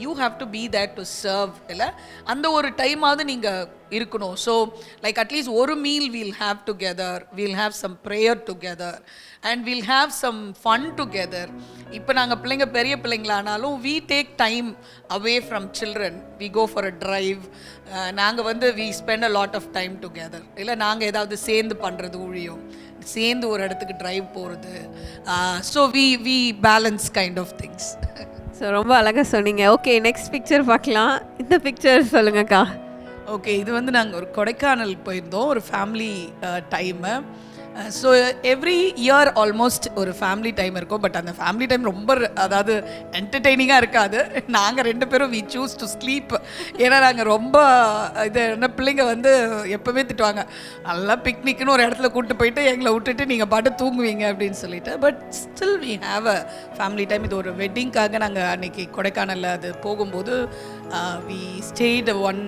you have to be that to serve. இல்லை அந்த ஒரு டைமாவது நீங்கள் இருக்கணும். ஸோ லைக் அட்லீஸ்ட் ஒரு meal we'll have together, we'll have some prayer together and we'll have some fun together. இப்போ நாங்கள் பிள்ளைங்க பெரிய பிள்ளைங்களானாலும் we take time away from children, we go for a drive. நாங்கள் வந்து we spend a lot of time together. இல்லை நாங்கள் ஏதாவது சேர்ந்து பண்ணுறது, ஊழியம் சேர்ந்து ஒரு இடத்துக்கு ட்ரைவ் போகிறது. So we balance kind of things. So ரொம்ப அழகாக சொன்னீங்க. ஓகே, நெக்ஸ்ட் பிக்சர் பார்க்கலாம். இந்த பிக்சர் சொல்லுங்கக்கா. ஓகே, இது வந்து நாங்கள் ஒரு கொடைக்கானல் போயிருந்தோம், ஒரு family time. So every year almost ஒரு ஃபேமிலி டைம் இருக்கும். பட் அந்த ஃபேமிலி டைம் ரொம்ப அதாவது என்டர்டெய்னிங்காக இருக்காது. நாங்கள் 2 பேரும் வி சூஸ் டு ஸ்லீப். ஏன்னா நாங்கள் ரொம்ப இது என்ன, பிள்ளைங்க வந்து எப்போவுமே திட்டுவாங்க, நல்லா பிக்னிக்னு ஒரு இடத்துல கூப்பிட்டு போயிட்டு எங்களை விட்டுட்டு நீங்கள் பாட்டு தூங்குவீங்க அப்படின்னு சொல்லிட்டு. But still we have a family time. இது ஒரு வெட்டிங்காக நாங்கள் அன்றைக்கி கொடைக்கானலில் அது போகும்போது we stayed one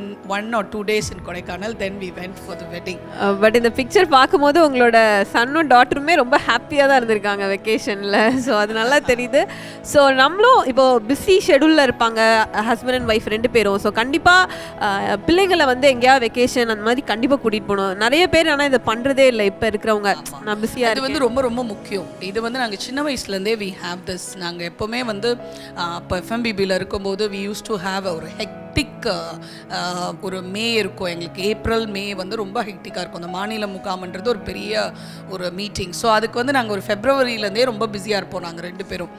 or 2 days in Kodaikanal, then we went for the wedding. But இந்த பிக்சர் பார்க்கும்போது உங்களோட சன்னும் டாட்டருமே ரொம்ப ஹாப்பியாக தான் இருந்திருக்காங்க வெக்கேஷனில். ஸோ அது நல்லா தெரியுது. ஸோ நம்மளும் இப்போது பிஸி ஷெடியூலில் இருப்பாங்க ஹஸ்பண்ட் அண்ட் ஒய்ஃப் 2 பேரும். ஸோ கண்டிப்பாக பிள்ளைங்களை வந்து எங்கேயாவது வெக்கேஷன் அந்த மாதிரி கண்டிப்பாக கூட்டிகிட்டு போகணும். நிறைய பேர் ஆனால் இதை பண்ணுறதே இல்லை இப்போ இருக்கிறவங்க. நான் பிஸியாக இது வந்து ரொம்ப ரொம்ப முக்கியம். இது வந்து நாங்கள் சின்ன வயசுலேருந்தே வி ஹேவ் திஸ். நாங்கள் எப்போவுமே வந்து இப்போ எஃப்எம்பிபியில் இருக்கும்போது வி யூஸ் டு ஹேவ் ஒரு ஹெக்டிக் ஒரு மே இருக்கும் எங்களுக்கு. ஏப்ரல் மே வந்து ரொம்ப ஹெக்டிக்காக இருக்கும். அந்த மாநில முகாம்ன்றது ஒரு பெரிய ஒரு மீட்டிங். ஸோ அதுக்கு வந்து நாங்கள் ஒரு ஃபெப்ரவரியிலேருந்தே ரொம்ப பிஸியாக இருப்போம் நாங்கள் 2 பேரும்.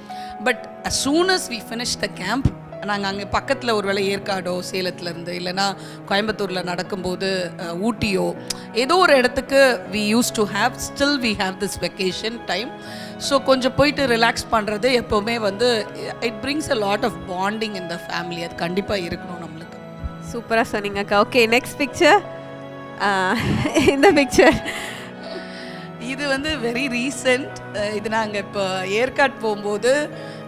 But as soon as we finish the camp, நாங்கள் அங்கே பக்கத்தில் ஒரு வேளை ஏற்காடோ சேலத்துலேருந்து இல்லைனா கோயம்புத்தூரில் நடக்கும்போது ஊட்டியோ ஏதோ ஒரு இடத்துக்கு we used to have, still we have this vacation time. So கொஞ்சம் போயிட்டு ரிலாக்ஸ் பண்ணுறது எப்போவுமே வந்து it brings a lot of bonding in the family. அது கண்டிப்பாக இருக்கணும் நம்மளுக்கு. சூப்பராக சொன்னீங்கக்கா. Okay, next picture. இந்த பிக்சர் இது வந்து வெரி ரீசெண்ட். இது நாங்கள் இப்போ ஏற்காடு போகும்போது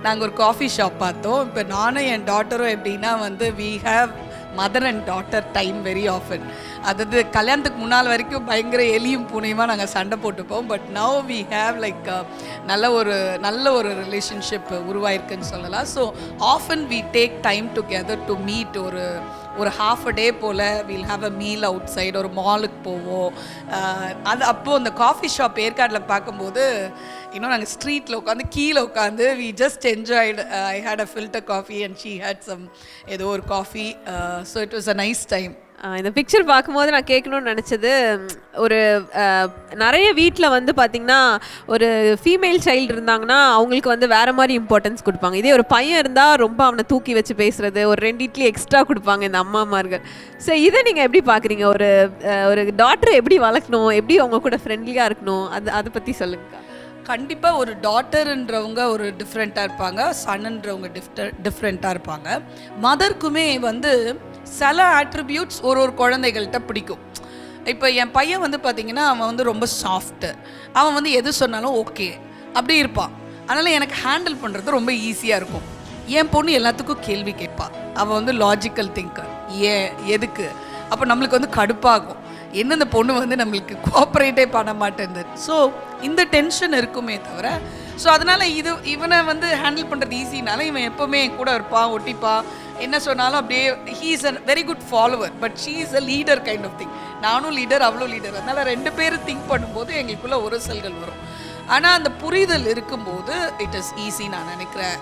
நாங்கள் ஒரு காஃபி ஷாப் பார்த்தோம். இப்போ நானும் என் டாட்டரும் எப்படின்னா வந்து we have mother and daughter time very often. அதாவது கல்யாணத்துக்கு முன்னால் வரைக்கும் பயங்கர எலியும் பூனையுமா நாங்கள் சண்டை போட்டுப்போம். But now we have like நல்ல ஒரு ரிலேஷன்ஷிப் உருவாயிருக்குன்னு சொல்லலாம். So often we take time together to meet. ஒரு half a day போல் will have a meal outside, ஒரு மாலுக்கு போவோம். அது அப்போது அந்த காஃபி ஷாப் ஏற்காடில் பார்க்கும்போது இன்னும் நாங்கள் ஸ்ட்ரீட்டில் உட்காந்து கீழே உட்காந்து we just enjoyed. I had a filter coffee and she had some ஏதோ ஒரு coffee. So it was a nice time. இந்த பிக்சர் பார்க்கும்போது நான் கேட்கணும்னு நினச்சது, ஒரு நிறைய வீட்டில் வந்து பார்த்திங்கன்னா ஒரு ஃபீமேல் சைல்டு இருந்தாங்கன்னா அவங்களுக்கு வந்து வேறு மாதிரி இம்பார்ட்டன்ஸ் கொடுப்பாங்க. இதே ஒரு பையன் இருந்தால் ரொம்ப அவனை தூக்கி வச்சு பேசுகிறது, ஒரு 2 இட்லி எக்ஸ்ட்ரா கொடுப்பாங்க இந்த அம்மாமார்கள். ஸோ இதை நீங்கள் எப்படி பார்க்குறீங்க? ஒரு டாட்டரை எப்படி வளர்க்கணும், எப்படி அவங்க கூட ஃப்ரெண்ட்லியாக இருக்கணும், அதை பற்றி சொல்லுங்கக்கா. கண்டிப்பாக ஒரு டாட்டர்ன்றவங்க ஒரு டிஃப்ரெண்ட்டாக இருப்பாங்க, சன்ன்றவங்க டிஃப்ரெண்ட்டாக இருப்பாங்க. மதருக்குமே வந்து சில ஆட்ரிபியூட்ஸ் ஒரு குழந்தைகள்கிட்ட பிடிக்கும். இப்போ என் பையன் வந்து பார்த்திங்கன்னா அவன் வந்து ரொம்ப சாஃப்ட்டு. அவன் வந்து எது சொன்னாலும் ஓகே அப்படி இருப்பான். அதனால் எனக்கு ஹேண்டில் பண்ணுறது ரொம்ப ஈஸியாக இருக்கும். என் பொண்ணு எல்லாத்துக்கும் கேள்வி கேட்பாள். அவள் வந்து லாஜிக்கல் திங்கர். எதுக்கு? அப்போ நம்மளுக்கு வந்து கடுப்பாகும். என்ன இந்த பொண்ணு வந்து நம்மளுக்கு கோஆப்ரேட்டே பண்ண மாட்டேங்குது. ஸோ இந்த டென்ஷன் இருக்குமே தவிர, ஸோ அதனால் இவனை வந்து ஹேண்டில் பண்ணுறது ஈஸினால இவன் எப்போவுமே என் கூட இருப்பான், ஒட்டிப்பான். என்ன சொன்னாலும் அப்படியே he is a very good follower. But she is a leader kind of thing. நானும் லீடர், அவ்வளோ லீடர். அதனால் 2 பேரும் திங்க் பண்ணும்போது எங்களுக்குள்ள உரசல்கள் வரும். ஆனால் அந்த புரிதல் இருக்கும்போது இட் இஸ் ஈஸி நான் நினைக்கிறேன்.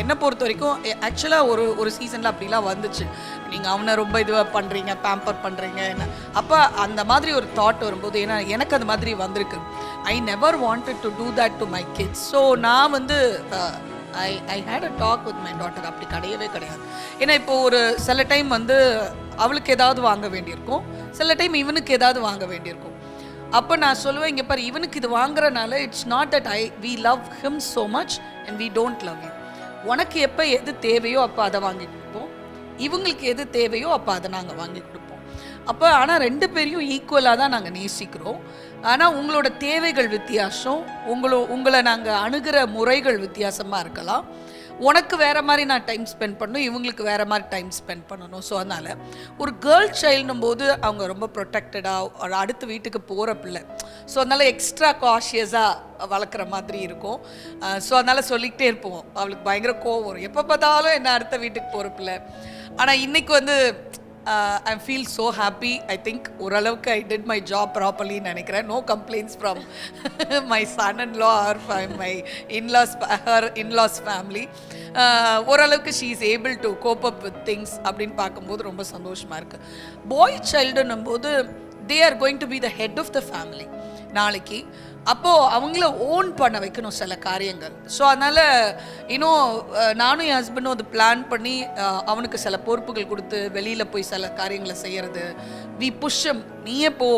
என்னை பொறுத்த வரைக்கும் ஆக்சுவலாக ஒரு சீசனில் அப்படிலாம் வந்துச்சு. நீங்கள் அவனை ரொம்ப இதுவாக பண்ணுறீங்க, பேம்பர் பண்ணுறீங்க என்ன. அப்போ அந்த மாதிரி ஒரு தாட் வரும்போது, ஏன்னா எனக்கு அந்த மாதிரி வந்திருக்கு. I never wanted to do that to my kids. So நான் வந்து I had a talk with my daughter. அப்படி கிடையவே கிடையாது. ஏன்னா இப்போ ஒரு சில டைம் வந்து அவளுக்கு ஏதாவது வாங்க வேண்டியிருக்கும், சில டைம் இவனுக்கு ஏதாவது வாங்க வேண்டியிருக்கும். அப்போ நான் சொல்லுவேன், இங்கே பாரு, இவனுக்கு இது வாங்குறனால it's not that we love him so much and we don't love you. உனக்கு எப்போ எது தேவையோ அப்போ அதை வாங்கி கொடுப்போம், இவங்களுக்கு எது தேவையோ அப்போ அதை நாங்கள் வாங்கி கொடுப்போம். அப்போ ஆனால் 2 பேரையும் ஈக்குவலாக தான் நாங்கள் நேசிக்கிறோம். ஆனால் உங்களோட தேவைகள் வித்தியாசம், உங்களை நாங்கள் அணுகிற முறைகள் வித்தியாசமாக இருக்கலாம். உனக்கு வேறு மாதிரி நான் டைம் ஸ்பெண்ட் பண்ணணும், இவங்களுக்கு வேறு மாதிரி டைம் ஸ்பெண்ட் பண்ணணும். ஸோ அதனால் ஒரு கேர்ள் சைல்டுன்னும் போது அவங்க ரொம்ப ப்ரொடெக்டடாக அடுத்த வீட்டுக்கு போகிற பிள்ளை. ஸோ அதனால் எக்ஸ்ட்ரா காஷியஸாக வளர்க்குற மாதிரி இருக்கும். ஸோ அதனால் சொல்லிக்கிட்டே இருப்போம். அவளுக்கு பயங்கர கோவம் வரும், எப்போ பார்த்தாலும் என்ன அடுத்த வீட்டுக்கு போகிற பிள்ளை. ஆனால் இன்றைக்கி வந்து I feel so happy. I think ஓரளவுக்கு I did my job properly நினைக்கிறேன். No complaints from my son-in-law or my in-laws family. ஓரளவுக்கு she is able to cope up with things அப்படின்னு பார்க்கும்போது ரொம்ப சந்தோஷமாக இருக்குது. பாய் சைல்டுன்னும் போது they are going to be the head of the family நாளைக்கு. அப்போது அவங்கள ஓன் பண்ண வைக்கணும் சில காரியங்கள். ஸோ அதனால் இன்னும் நானும் என் ஹஸ்பண்டும் அது பிளான் பண்ணி அவனுக்கு சில பொறுப்புகள் கொடுத்து வெளியில் போய் சில காரியங்களை செய்கிறது. வி புஷ்ஷம், நீயே போ,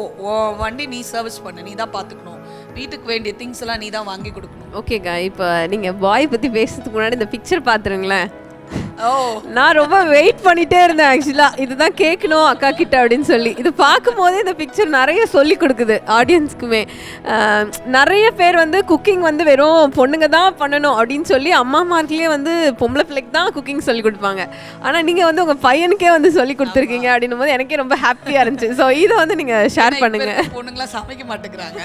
வண்டி நீ சர்வீஸ் பண்ணு, நீ தான் பார்த்துக்கணும், வீட்டுக்கு வேண்டிய திங்ஸ் எல்லாம் நீ தான் வாங்கி கொடுக்கணும். ஓகேக்கா, இப்போ நீங்கள் பாய் பற்றி பேசுறதுக்கு முன்னாடி இந்த பிக்சர் பார்த்துருங்களேன். ஓ நான் ரொம்ப வெயிட் பண்ணிட்டே இருந்தேன் ஆக்சுவலாக இதுதான் கேட்கணும் அக்கா கிட்ட அப்படின்னு சொல்லி. இது பார்க்கும்போதே இந்த பிக்சர் நிறைய சொல்லி கொடுக்குது ஆடியன்ஸ்க்குமே. நிறைய பேர் வந்து குக்கிங் வந்து வெறும் பொண்ணுங்க தான் பண்ணணும் அப்படின்னு சொல்லி அம்மாமார்களே வந்து பொம்பளை பிள்ளைக்கு தான் குக்கிங் சொல்லி கொடுப்பாங்க. ஆனால் நீங்கள் வந்து உங்கள் பையனுக்கே வந்து சொல்லி கொடுத்துருக்கீங்க அப்படின்னும் போது எனக்கே ரொம்ப ஹாப்பியாக இருந்துச்சு. ஸோ இதை வந்து நீங்கள் ஷேர் பண்ணுங்க. பொண்ணுங்களாம் சமைக்க மாட்டேங்கிறாங்க.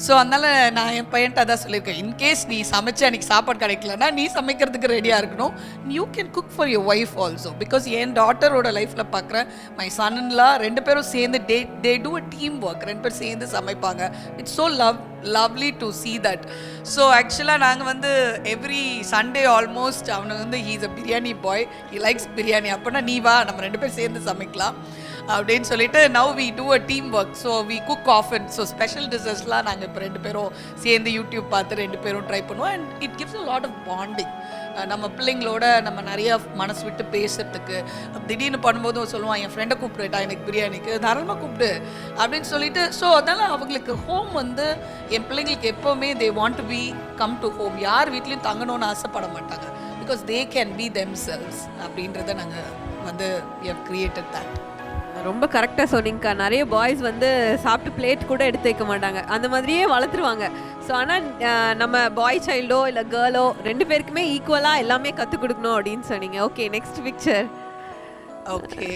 ஸோ அதனால நான் என் பையன்ட்ட அதான் சொல்லியிருக்கேன், இன்கேஸ் நீ சமைச்சு அன்றைக்கி சாப்பாடு கிடைக்கலன்னா நீ சமைக்கிறதுக்கு ரெடியாக இருக்கணும். You can cook for your wife also. Because என் டாட்டரோட லைஃப்பில் பார்க்குறேன், மை சன்லாம் 2 பேரும் சேர்ந்து they do a team work. 2 பேர் சேர்ந்து சமைப்பாங்க. It's so lovely to see that. So ஆக்சுவலாக நாங்கள் வந்து எவ்ரி சண்டே ஆல்மோஸ்ட் அவனுக்கு வந்து he's a biryani boy, he likes biryani. அப்படின்னா நீ வா நம்ம 2 பேர் சேர்ந்து சமைக்கலாம் அப்படின்னு சொல்லிட்டு now we do a team work. So we cook often. So special டிஷஸ்லாம் நாங்கள் இப்போ 2 பேரும் சேர்ந்து யூடியூப் பார்த்து 2 பேரும் ட்ரை பண்ணுவோம். And it gives a lot of bonding. நம்ம பிள்ளைங்களோட நம்ம நிறையா மனசு விட்டு பேசுறதுக்கு திடீர்னு பண்ணும்போது சொல்லுவான், என் ஃப்ரெண்டை கூப்பிடுட்டா எனக்கு பிரியாணிக்கு, தாராளமாக கூப்பிடு அப்படின்னு சொல்லிட்டு. ஸோ அதனால் அவங்களுக்கு ஹோம் வந்து என் பிள்ளைங்களுக்கு எப்போவுமே they want to be come to home. யார் வீட்லேயும் தங்கணும்னு ஆசைப்பட மாட்டாங்க. Because they can be themselves அப்படின்றத நாங்கள் வந்து we have created that. ரொம்ப கரெக்டாக சொன்னீங்கக்கா. நிறைய பாய்ஸ் வந்து சாப்பிட்டு பிளேட் கூட எடுத்து வைக்க மாட்டாங்க, அந்த மாதிரியே வளர்த்துருவாங்க. ஸோ ஆனால் நம்ம பாய் சைல்டோ இல்லை கேர்ளோ 2 பேருக்குமே ஈக்குவலாக எல்லாமே கற்றுக் கொடுக்கணும் அப்படின்னு சொன்னீங்க. Okay, next picture. ஓகே,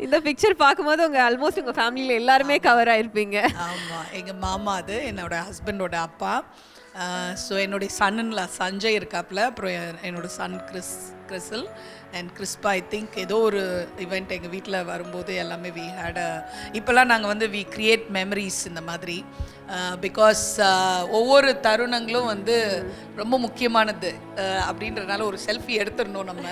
இந்த பிக்சர் பார்க்கும்போது உங்கள் ஆல்மோஸ்ட் உங்கள் ஃபேமிலியில் எல்லாருமே கவர் ஆகிருப்பீங்க. ஆமாம், எங்கள் மாமா அது என்னோட ஹஸ்பண்டோட அப்பா. ஸோ என்னுடைய சன்னுங்களா சஞ்சய் இருக்காப்புல, அப்புறம் என்னோட சன் கிறிஸ்ல் அண்ட் கிறிஸ்பா. ஐ திங்க் ஏதோ ஒரு இவெண்ட் எங்கள் வீட்டில் வரும்போது எல்லாமே வி ஹேட் இப்போல்லாம் நாங்கள் வந்து வி கிரியேட் மெமரிஸ் இந்த மாதிரி. பிகாஸ் ஒவ்வொரு தருணங்களும் வந்து ரொம்ப முக்கியமானது அப்படின்றதுனால ஒரு செல்ஃபி எடுத்துடணும் நம்ம.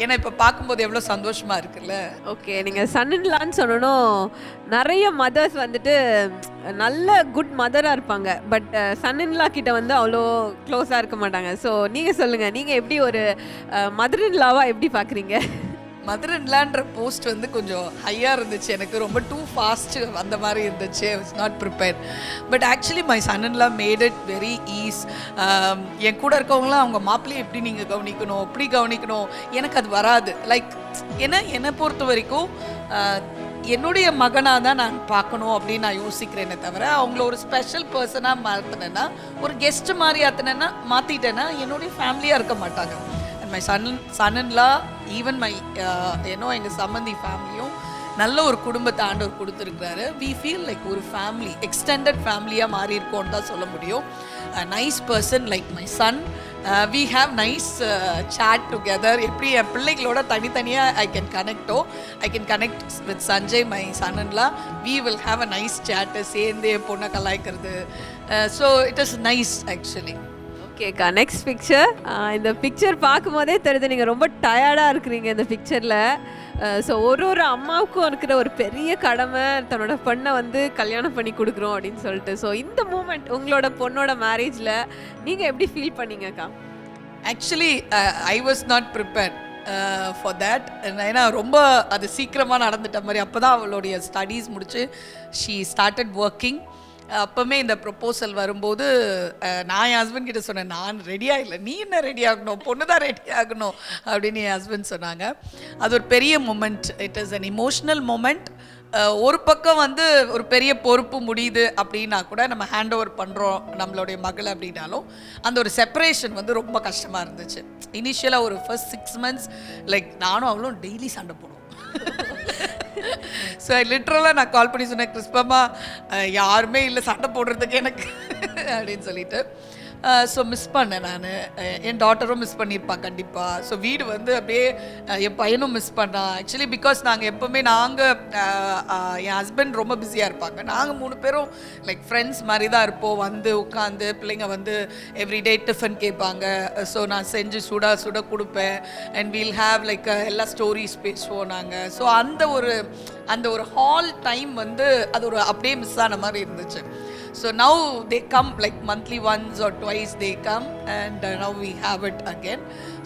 ஏன்னா இப்போ பார்க்கும்போது எவ்வளோ சந்தோஷமாக இருக்குல்ல. ஓகே, நீங்கள் சன்னின்லான்னு சொன்னோம். நிறைய மதர்ஸ் வந்துட்டு நல்ல குட் மதராக இருப்பாங்க, பட் சன்னின்லா கிட்ட வந்து அவ்வளோ க்ளோஸாக இருக்க மாட்டாங்க. ஸோ நீங்கள் சொல்லுங்கள், நீங்கள் எப்படி ஒரு மதரின்லாவாக எப்படி பார்க்குறீங்க? மதரின்லான்ற போஸ்ட் வந்து கொஞ்சம் ஹையாக இருந்துச்சு, எனக்கு ரொம்ப டூ ஃபாஸ்ட் அந்த மாதிரி இருந்துச்சு. I was not prepared. But actually my son-in-law made it very easy. என் கூட இருக்கவங்களாம் அவங்க மாப்பிள்ளையை எப்படி நீங்கள் கவனிக்கணும், எப்படி கவனிக்கணும், எனக்கு அது வராது. லைக் என்னை பொறுத்த வரைக்கும் என்னுடைய மகனாக தான் நான் பார்க்கணும் அப்படின்னு நான் யோசிக்கிறேனே தவிர, அவங்கள ஒரு ஸ்பெஷல் பர்சனாக மாற்றினேன்னா, ஒரு கெஸ்ட் மாதிரி மாற்றிட்டேன்னா என்னுடைய ஃபேமிலியாக இருக்க மாட்டாங்க. And my son-in-law, even my எங்கள் சம்பந்தி ஃபேமிலியும் நல்ல ஒரு குடும்பத்தை ஆண்டவர் கொடுத்துருக்கிறாரு. வி ஃபீல் லைக் ஒரு ஃபேமிலி, எக்ஸ்டெண்டட் ஃபேமிலியாக மாறி இருக்கோன்னு தான் சொல்ல முடியும். Nice person like my son. We have nice chat together. எப்படி என் பிள்ளைகளோட தனித்தனியாக I can connect with Sanjay my son-in-law. We will have a nice chat, சேர்ந்து என் பொண்ணை கலாய்க்கிறது. So it is nice actually. ஓகேக்கா, நெக்ஸ்ட் பிக்சர். இந்த பிக்சர் பார்க்கும்போதே தெரியுது நீங்கள் ரொம்ப டயர்டாக இருக்கிறீங்க இந்த பிக்சரில். ஸோ ஒரு அம்மாவுக்கும் இருக்கிற ஒரு பெரிய கடமை தன்னோட பொண்ணை வந்து கல்யாணம் பண்ணி கொடுக்குறோம் அப்படின்னு சொல்லிட்டு. ஸோ இந்த மூமெண்ட் உங்களோட பொண்ணோட மேரேஜில் நீங்கள் எப்படி ஃபீல் பண்ணீங்கக்கா? Actually I was not prepared for that. ஏன்னா ரொம்ப அது சீக்கிரமாக நடந்துட்ட மாதிரி. அப்போ தான் அவளுடைய ஸ்டடீஸ் முடிச்சு ஷீ ஸ்டார்டட் ஒர்க்கிங். அப்போவுமே இந்த ப்ரொப்போசல் வரும்போது நான் என் ஹஸ்பண்ட் கிட்ட சொன்னேன், நான் ரெடியாக இல்லை, நீ என்ன ரெடி ஆகணும், பொண்ணு தான் ரெடி ஆகணும் அப்படின்னு என் ஹஸ்பண்ட் சொன்னாங்க. அது ஒரு பெரிய moment. It is an emotional moment. ஒரு பக்கம் வந்து ஒரு பெரிய பொறுப்பு முடியுது அப்படின்னா கூட நம்ம ஹேண்ட் ஓவர் பண்ணுறோம் நம்மளுடைய மகள் அப்படின்னாலும் அந்த ஒரு செப்பரேஷன் வந்து ரொம்ப கஷ்டமாக இருந்துச்சு. இனிஷியலாக ஒரு ஃபர்ஸ்ட் 6 months லைக் நானும் அவளும் டெய்லி சண்டை போடுவோம். ஸோ லிட்ரலாக நான் கால் பண்ணி சொன்னேன், கிறிஸ்பமா யாருமே இல்லை சண்டை போடுறதுக்கு எனக்கு அப்படின்னு சொல்லிட்டு. ஸோ மிஸ் பண்ணேன் நான். என் டாட்டரும் மிஸ் பண்ணியிருப்பான் கண்டிப்பாக. ஸோ வீடு வந்து அப்படியே என் பையனும் மிஸ் பண்ணான். ஆக்சுவலி பிகாஸ் நாங்கள் எப்போவுமே என் ஹஸ்பண்ட் ரொம்ப பிஸியாக இருப்பாங்க, நாங்கள் 3 பேரும் லைக் ஃப்ரெண்ட்ஸ் மாதிரி தான் இருப்போம். வந்து உட்காந்து பிள்ளைங்க வந்து எவ்ரிடே டிஃபன் கேட்பாங்க. ஸோ நான் செஞ்சு சுட கொடுப்பேன். அண்ட் வீல் ஹாவ் லைக் எல்லா ஸ்டோரிஸ் பேசுவோம் நாங்கள். ஸோ அந்த ஒரு ஹால் டைம் வந்து அது ஒரு அப்படியே மிஸ் ஆன மாதிரி இருந்துச்சு. So now they come like monthly once or twice they come, and now we have it again.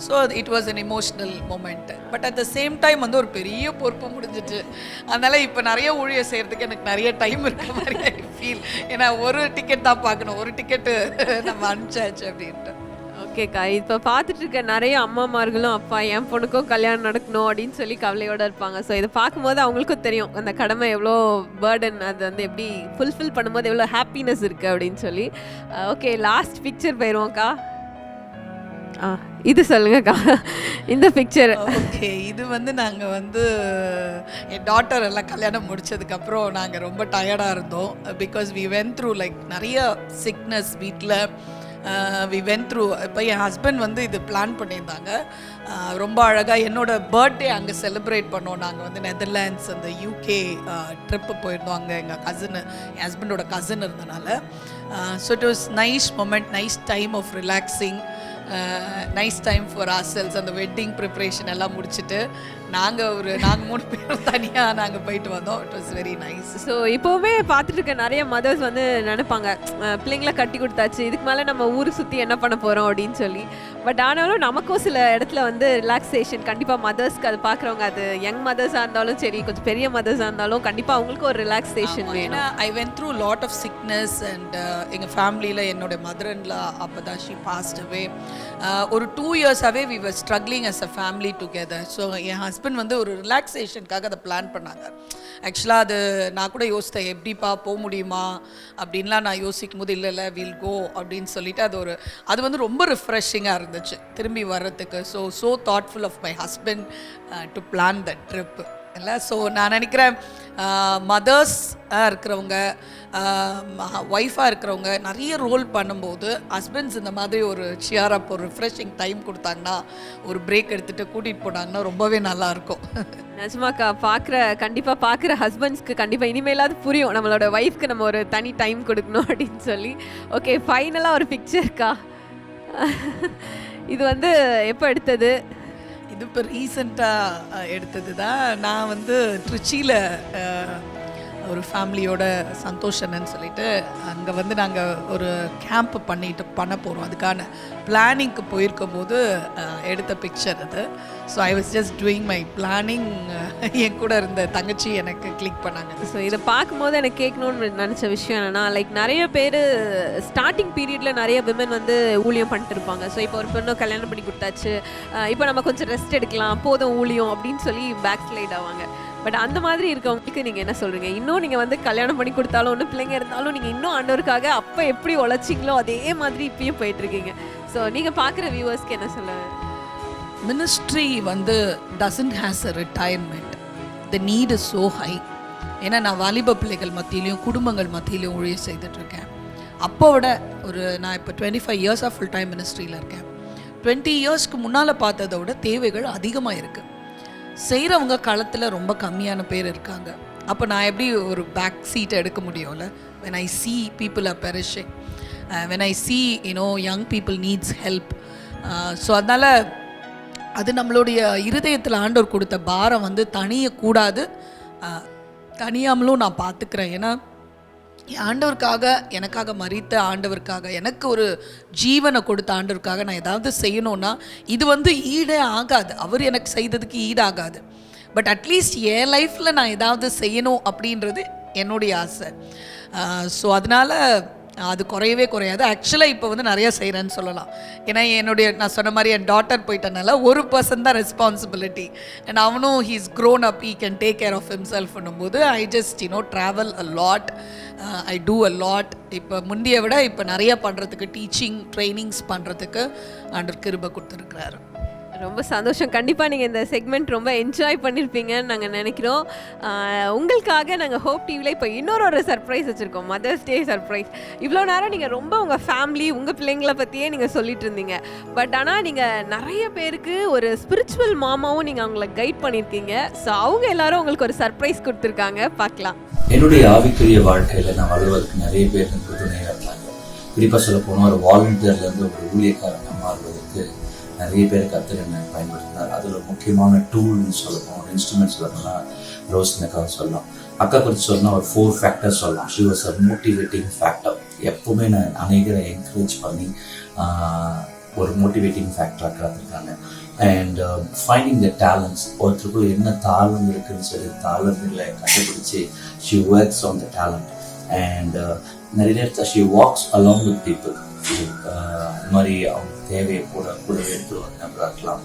So it was an emotional moment. But at the same time வந்து ஒரு பெரிய பொறுப்பு முடிஞ்சிட்டு. அதனால இப்போ நிறைய ஊழியம் செய்கிறதுக்கு எனக்கு நிறைய டைம் இருக்க மாதிரி ஐ ஃபீல். ஏன்னா ஒரு டிக்கெட் தான் பார்க்கணும், ஒரு டிக்கெட்டு நம்ம அனுப்பிச்சாச்சு அப்படின்ட்டு. ஓகேக்கா. இப்போ பார்த்துட்டு இருக்க நெறைய அம்மாமார்களும், அப்பா என் பொண்ணுக்கும் கல்யாணம் நடக்கணும் அப்படின்னு சொல்லி கவலையோட இருப்பாங்க. ஸோ இத பார்க்கும்போது அவங்களுக்கும் தெரியும். அந்த கடமை எவ்வளோ பர்டன், அது வந்து எப்படி ஃபுல்ஃபில் பண்ணும்போது எவ்வளோ ஹாப்பினஸ் இருக்கு அப்படின்னு சொல்லி. ஓகே, லாஸ்ட் பிக்சர் போயிருவோம்க்கா. இது சொல்லுங்கக்கா. இந்த பிக்சர். ஓகே, இது வந்து நாங்க வந்து என் டாட்டர் எல்லாம் கல்யாணம் முடிச்சதுக்கப்புறம் நாங்கள் ரொம்ப டயர்டாக இருந்தோம். Because we went through like நிறைய சிக்னஸ் வீட்டில். We went through. இப்போ என் ஹஸ்பண்ட் வந்து இது பிளான் பண்ணியிருந்தாங்க. ரொம்ப அழகாக என்னோட பர்த்டே அங்கே செலிப்ரேட் பண்ணோம். நாங்கள் வந்து நெதர்லாண்ட்ஸ் அந்த யூகே ட்ரிப்பு போயிருந்தோம். அங்கே எங்கள் கசின், என் ஹஸ்பண்டோட கசின் இருந்தனால. So it was nice moment, nice time of relaxing, nice time for ourselves. அந்த வெட்டிங் ப்ரிப்ரேஷன் எல்லாம் முடிச்சுட்டு நாங்கள் 3 பேரும் தனியாக நாங்கள் போயிட்டு வந்தோம். It was very nice. So இப்போவுமே பார்த்துட்டு இருக்க நிறைய மதர்ஸ் வந்து நினைப்பாங்க, பிள்ளைங்களை கட்டி கொடுத்தாச்சு, இதுக்கு மேலே நம்ம ஊர் சுற்றி என்ன பண்ண போகிறோம் அப்படின்னு சொல்லி. பட் ஆனாலும் நமக்கும் சில இடத்துல வந்து ரிலாக்ஸேஷன் கண்டிப்பாக மதர்ஸ்க்கு அது பார்க்குறவங்க, அது யங் மதர்ஸாக இருந்தாலும் சரி, கொஞ்சம் பெரிய மதர்ஸாக இருந்தாலும் கண்டிப்பாக அவங்களுக்கு ஒரு ரிலாக்ஸேஷன் வேணும். I went through lot of sickness and எங்கள் ஃபேமிலியில் என்னோட மதர்-இன்-லா அப்போ தான் ஷி பாஸ்ட் அவே. ஒரு 2 இயர்ஸாகவே we were struggling as a family together. So என் ஹஸ்பண்ட் வந்து ஒரு ரிலாக்ஸேஷனுக்காக அதை பிளான் பண்ணாங்க. ஆக்சுவலாக அது நான் கூட யோசித்தேன், எப்படிப்பா போக முடியுமா அப்படின்லாம் நான் யோசிக்கும் போது இல்லை வில் கோ அப்படின்னு சொல்லிட்டு அது வந்து ரொம்ப ரிஃப்ரெஷிங்காக இருந்துச்சு திரும்பி வர்றதுக்கு. So thoughtful of my husband to plan that trip இல்லை. ஸோ நான் நினைக்கிறேன் மதர்ஸாக இருக்கிறவங்க, ஒய்ஃபாக இருக்கிறவங்க நிறைய ரோல் பண்ணும்போது ஹஸ்பண்ட்ஸ் இந்த மாதிரி ஒரு சியர் அப், ஒரு ரிஃப்ரெஷிங் டைம் கொடுத்தாங்கன்னா, ஒரு பிரேக் எடுத்துகிட்டு கூட்டிகிட்டு போனாங்கன்னா ரொம்பவே நல்லாயிருக்கும். நிஜமாக்கா, கண்டிப்பாக பார்க்குற ஹஸ்பண்ட்ஸ்க்கு கண்டிப்பாக இனிமேலாவது புரியும் நம்மளோட ஒய்ஃப்க்கு நம்ம ஒரு தனி டைம் கொடுக்கணும் அப்படின்னு சொல்லி. ஓகே, ஃபைனலாக ஒரு பிக்சர்க்கா. இது வந்து எப்போ எடுத்தது? இது இப்போ ரீசெண்டாக எடுத்தது தான். நான் வந்து திருச்சியில் ஒரு ஃபேமிலியோட சந்தோஷன்னு சொல்லிட்டு அங்கே வந்து நாங்கள் ஒரு கேம்ப் பண்ண போகிறோம். அதுக்கான பிளானிங்க்கு போயிருக்கும் போது எடுத்த பிக்சர் அது. So I was just doing my planning. என் கூட இருந்த தங்கச்சி எனக்கு கிளிக் பண்ணாங்க. ஸோ இதை பார்க்கும்போது எனக்கு கேட்கணுன்னு நினச்ச விஷயம் என்னென்னா, லைக் நிறைய பேர் ஸ்டார்டிங் பீரியடில் நிறைய விமன் வந்து ஊழியம் பண்ணிட்டு இருப்பாங்க. ஸோ இப்போ ஒரு பொண்ணு கல்யாணம் பண்ணி கொடுத்தாச்சு, இப்போ நம்ம கொஞ்சம் ரெஸ்ட் எடுக்கலாம், போதும் ஊழியம் அப்படின்னு சொல்லி பேக் ஸ்லைட் ஆவாங்க. பட் அந்த மாதிரி இருக்கவங்களுக்கு நீங்கள் என்ன சொல்கிறீங்க? இன்னும் நீங்கள் வந்து கல்யாணம் பண்ணி கொடுத்தாலும், ஒன்றும் பிள்ளைங்க இருந்தாலும் நீங்கள் இன்னும் ஆண்டவருக்காக அப்போ எப்படி உழைச்சிங்களோ அதே மாதிரி இப்பயும் போயிட்டுருக்கீங்க. ஸோ நீங்கள் பார்க்குற வியூவர்ஸ்க்கு என்ன சொல்ல? மினிஸ்ட்ரி வந்து doesn't has a retirement. The need is so high. ஏன்னா நான் வாலிப பிள்ளைகள் மத்தியிலையும் குடும்பங்கள் மத்தியிலையும் ஊழியம் செய்துட்ருக்கேன். அப்போ விட நான் இப்போ 25 இயர்ஸாக ஃபுல் டைம் மினிஸ்ட்ரியில் இருக்கேன். 20 இயர்ஸ்க்கு முன்னால் பார்த்ததை விட தேவைகள் அதிகமாக இருக்குது. செய்கிறவங்க களத்தில் ரொம்ப கம்மியான பேர் இருக்காங்க. அப்போ நான் எப்படி ஒரு பேக் சீட்டை எடுக்க முடியும்ல? when I see people are perishing, when I see young people needs help. So அதனால் அது நம்மளுடைய இருதயத்தில் ஆண்டவர் கொடுத்த பாரம் வந்து தனியக்கூடாது. தனியாமலும் நான் பார்த்துக்கிறேன். ஏன்னா ஆண்டவருக்காக, எனக்காக மரித்த ஆண்டவருக்காக, எனக்கு ஒரு ஜீவனை கொடுத்த ஆண்டவருக்காக நான் ஏதாவது செய்யணும்னா இது வந்து ஈடே ஆகாது. அவர் எனக்கு செய்ததுக்கு ஈடாகாது. பட் அட்லீஸ்ட் என் லைஃப்பில் நான் ஏதாவது செய்யணும் அப்படின்றது என்னுடைய ஆசை. ஸோ அதனால் அது குறையவே குறையாது. ஆக்சுவலாக இப்போ வந்து நிறையா செய்கிறேன்னு சொல்லலாம். ஏன்னா நான் சொன்ன மாதிரி என் டாட்டர் போயிட்டனால ஒரு பர்சன் தான் ரெஸ்பான்சிபிலிட்டி. அண்ட் அவனும் he's grown up, he can take care of himself பண்ணும்போது I just travel a lot, I do a lot. இப்போ முந்தைய விட இப்போ நிறையா பண்ணுறதுக்கு, டீச்சிங் ட்ரைனிங்ஸ் பண்ணுறதுக்கு ஆண்டவர் கிருபை கொடுத்துருக்குறாரு. ரொம்ப சந்தோஷம். கண்டிப்பாக நீங்கள் இந்த செக்மெண்ட் ரொம்ப என்ஜாய் பண்ணியிருப்பீங்கன்னு நாங்கள் நினைக்கிறோம். உங்களுக்காக நாங்கள் ஹோப் டிவியில் இப்போ இன்னொரு சர்ப்ரைஸ் வச்சுருக்கோம், மதர்ஸ் டே சர்ப்ரைஸ். இவ்வளோ நேரம் நீங்கள் ரொம்ப உங்கள் ஃபேமிலி, உங்கள் பிள்ளைங்களை பற்றியே நீங்கள் சொல்லிட்டு இருந்தீங்க. பட் ஆனால் நீங்கள் நிறைய பேருக்கு ஒரு ஸ்பிரிச்சுவல் மாமாவும் நீங்கள் அவங்கள கைட் பண்ணியிருக்கீங்க. ஸோ அவங்க எல்லாரும் உங்களுக்கு ஒரு சர்ப்ரைஸ் கொடுத்துருக்காங்க, பார்க்கலாம். என்னுடைய ஆவிக்குரிய வாழ்க்கையில் நான் வளர்வதற்கு நிறைய பேர் எனக்கு துணையாக இருந்தாங்க. குறிப்பாக சொல்ல போனால் ஒரு வாலண்டியர்லேருந்து ஒரு ஊழியக்காரன் மாறுவதற்கு நிறைய பேர் கர்த்தர் என்னை பயன்படுத்தினார். அதில் ஒரு முக்கியமான டூல்னு சொல்லணும், ஒரு இன்ஸ்ட்ருமெண்ட் சொல்லணும்னா ரோஸ்னக்காக சொல்லலாம். அக்கா குறித்து சொல்லணும் ஒரு 4 ஃபேக்டர்ஸ் சொல்லலாம். She was a motivating factor. எப்போவுமே நான் அநேகரை என்கரேஜ் பண்ணி ஒரு மோட்டிவேட்டிங் ஃபேக்டராக இருக்காங்க. அண்ட் ஃபைண்டிங் த டேலண்ட்ஸ், ஒருத்தருக்குள்ள என்ன தாளம் இருக்குதுன்னு சொல்லி தாளங்களை கண்டுபிடிச்சி she works on the talent. And நிறைய நேரத்தில் she walks along with people. இந்த மாதிரி அவங்க தேவையை கூட எடுத்து ஒரு நபராக இருக்கலாம்.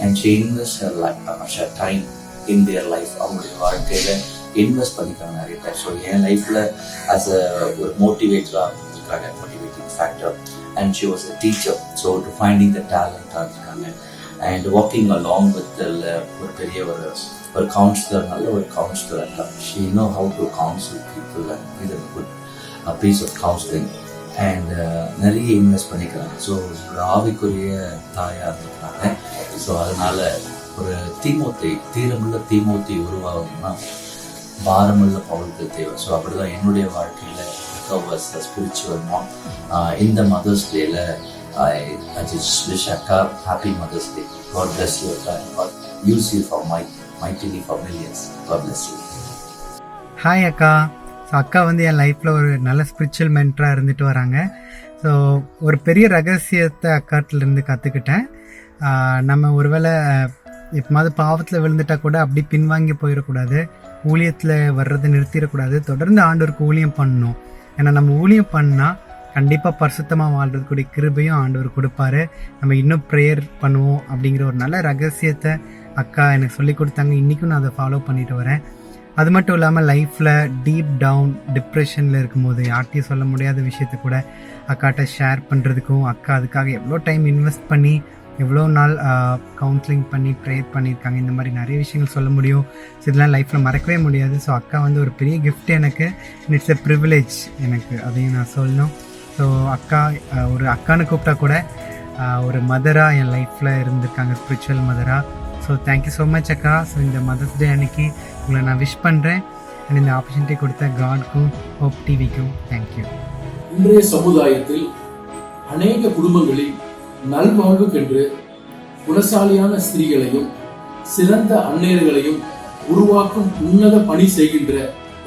And she invest time in their life. அவங்களுடைய வாழ்க்கையில் இன்வெஸ்ட் பண்ணிக்கிறாங்க நிறைய டைம். ஸோ என் லைஃப்பில் ஆஸ் ஒரு மோட்டிவேட்டராக இருக்காங்க, motivating factor. And she was a teacher. So to finding the டேலண்டாக இருக்காங்க. அண்ட் வாக்கிங் அலாங் வித் ஒரு பெரிய ஒரு கவுன்சிலர், நல்ல ஒரு கவுன்சிலர் இருக்காங்க. She know how to counsel people and இது good piece of counselling. And நிறைய இன்வெஸ்ட் பண்ணிக்கிறாங்க. ஸோ ஒரு ஆவிக்குரிய தாயாக இருக்கிறாங்க. ஸோ அதனால் ஒரு தீரமுள்ள தீமோத்தி உருவாகணும்னா பாரமுள்ள பவுலுக்கு தேவை. ஸோ அப்படி தான் என்னுடைய வாழ்க்கையில் ஸ்பிரிச்சுவல் மாம். இந்த மதர்ஸ் டேயில் I just wish Akka happy Mother's Day. God bless you, Akka, and God use you for mightily for millions. God bless you. Hi அக்கா. ஸோ அக்கா வந்து என் லைஃப்பில் ஒரு நல்ல ஸ்பிரிச்சுவல் மென்டராக இருந்துட்டு வராங்க. ஸோ ஒரு பெரிய ரகசியத்தை அக்காட்டிலேருந்து கற்றுக்கிட்டேன். நம்ம ஒருவேளை எப்போது பாவத்தில் விழுந்துட்டா கூட அப்படி பின்வாங்கி போயிடக்கூடாது, ஊழியத்தில் வர்றதை நிறுத்திடக்கூடாது, தொடர்ந்து ஆண்டவருக்கு ஊழியம் பண்ணணும். ஏன்னா நம்ம ஊழியம் பண்ணால் கண்டிப்பாக பரிசுத்தமாக வாழ்றதுக்கூடிய கிருபையும் ஆண்டவர் கொடுப்பாரு. நம்ம இன்னும் ப்ரேயர் பண்ணுவோம் அப்படிங்கிற ஒரு நல்ல ரகசியத்தை அக்கா எனக்கு சொல்லி கொடுத்தாங்க. இன்றைக்கும் நான் அதை ஃபாலோ பண்ணிட்டு வரேன். அது மட்டும் இல்லாமல் லைஃப்பில் டீப் டவுன் டிப்ரெஷனில் இருக்கும்போது யார்கிட்டையும் சொல்ல முடியாத விஷயத்த கூட அக்காட்ட ஷேர் பண்ணுறதுக்கும், அக்கா அதுக்காக எவ்வளோ டைம் இன்வெஸ்ட் பண்ணி எவ்வளோ நாள் கவுன்சிலிங் பண்ணி ப்ரேயர் பண்ணியிருக்காங்க. இந்த மாதிரி நிறைய விஷயங்கள் சொல்ல முடியும். ஸோ இதெல்லாம் லைஃப்பில் மறக்கவே முடியாது. ஸோ அக்கா வந்து ஒரு பெரிய கிஃப்ட் எனக்கு. இட்ஸ் எ ப்ரிவிலேஜ் எனக்கு, அதையும் நான் சொல்லணும். ஸோ அக்கா ஒரு அக்கான்னு கூப்பிட்டா கூட ஒரு மதராக என் லைஃப்பில் இருந்திருக்காங்க, ஸ்பிரிச்சுவல் மதராக. ஸோ தேங்க்யூ ஸோ மச் அக்கா. ஸோ இந்த மதர்ஸ் டே அன்னைக்கு உங்களை நான் விஷ் பண்ணுறேன். அண்ட் இந்த ஆப்பர்ச்சுனிட்டி கொடுத்த காட்க்கும் ஹோப் டிவிக்கும் தேங்க்யூ. இன்றைய சமுதாயத்தில் அநேக குடும்பங்களில் நல்வாழ்வுக்கென்று குணசாலியான ஸ்திரீகளையும் சிறந்த அன்னையர்களையும் உருவாக்கும் உன்னத பணி செய்கின்ற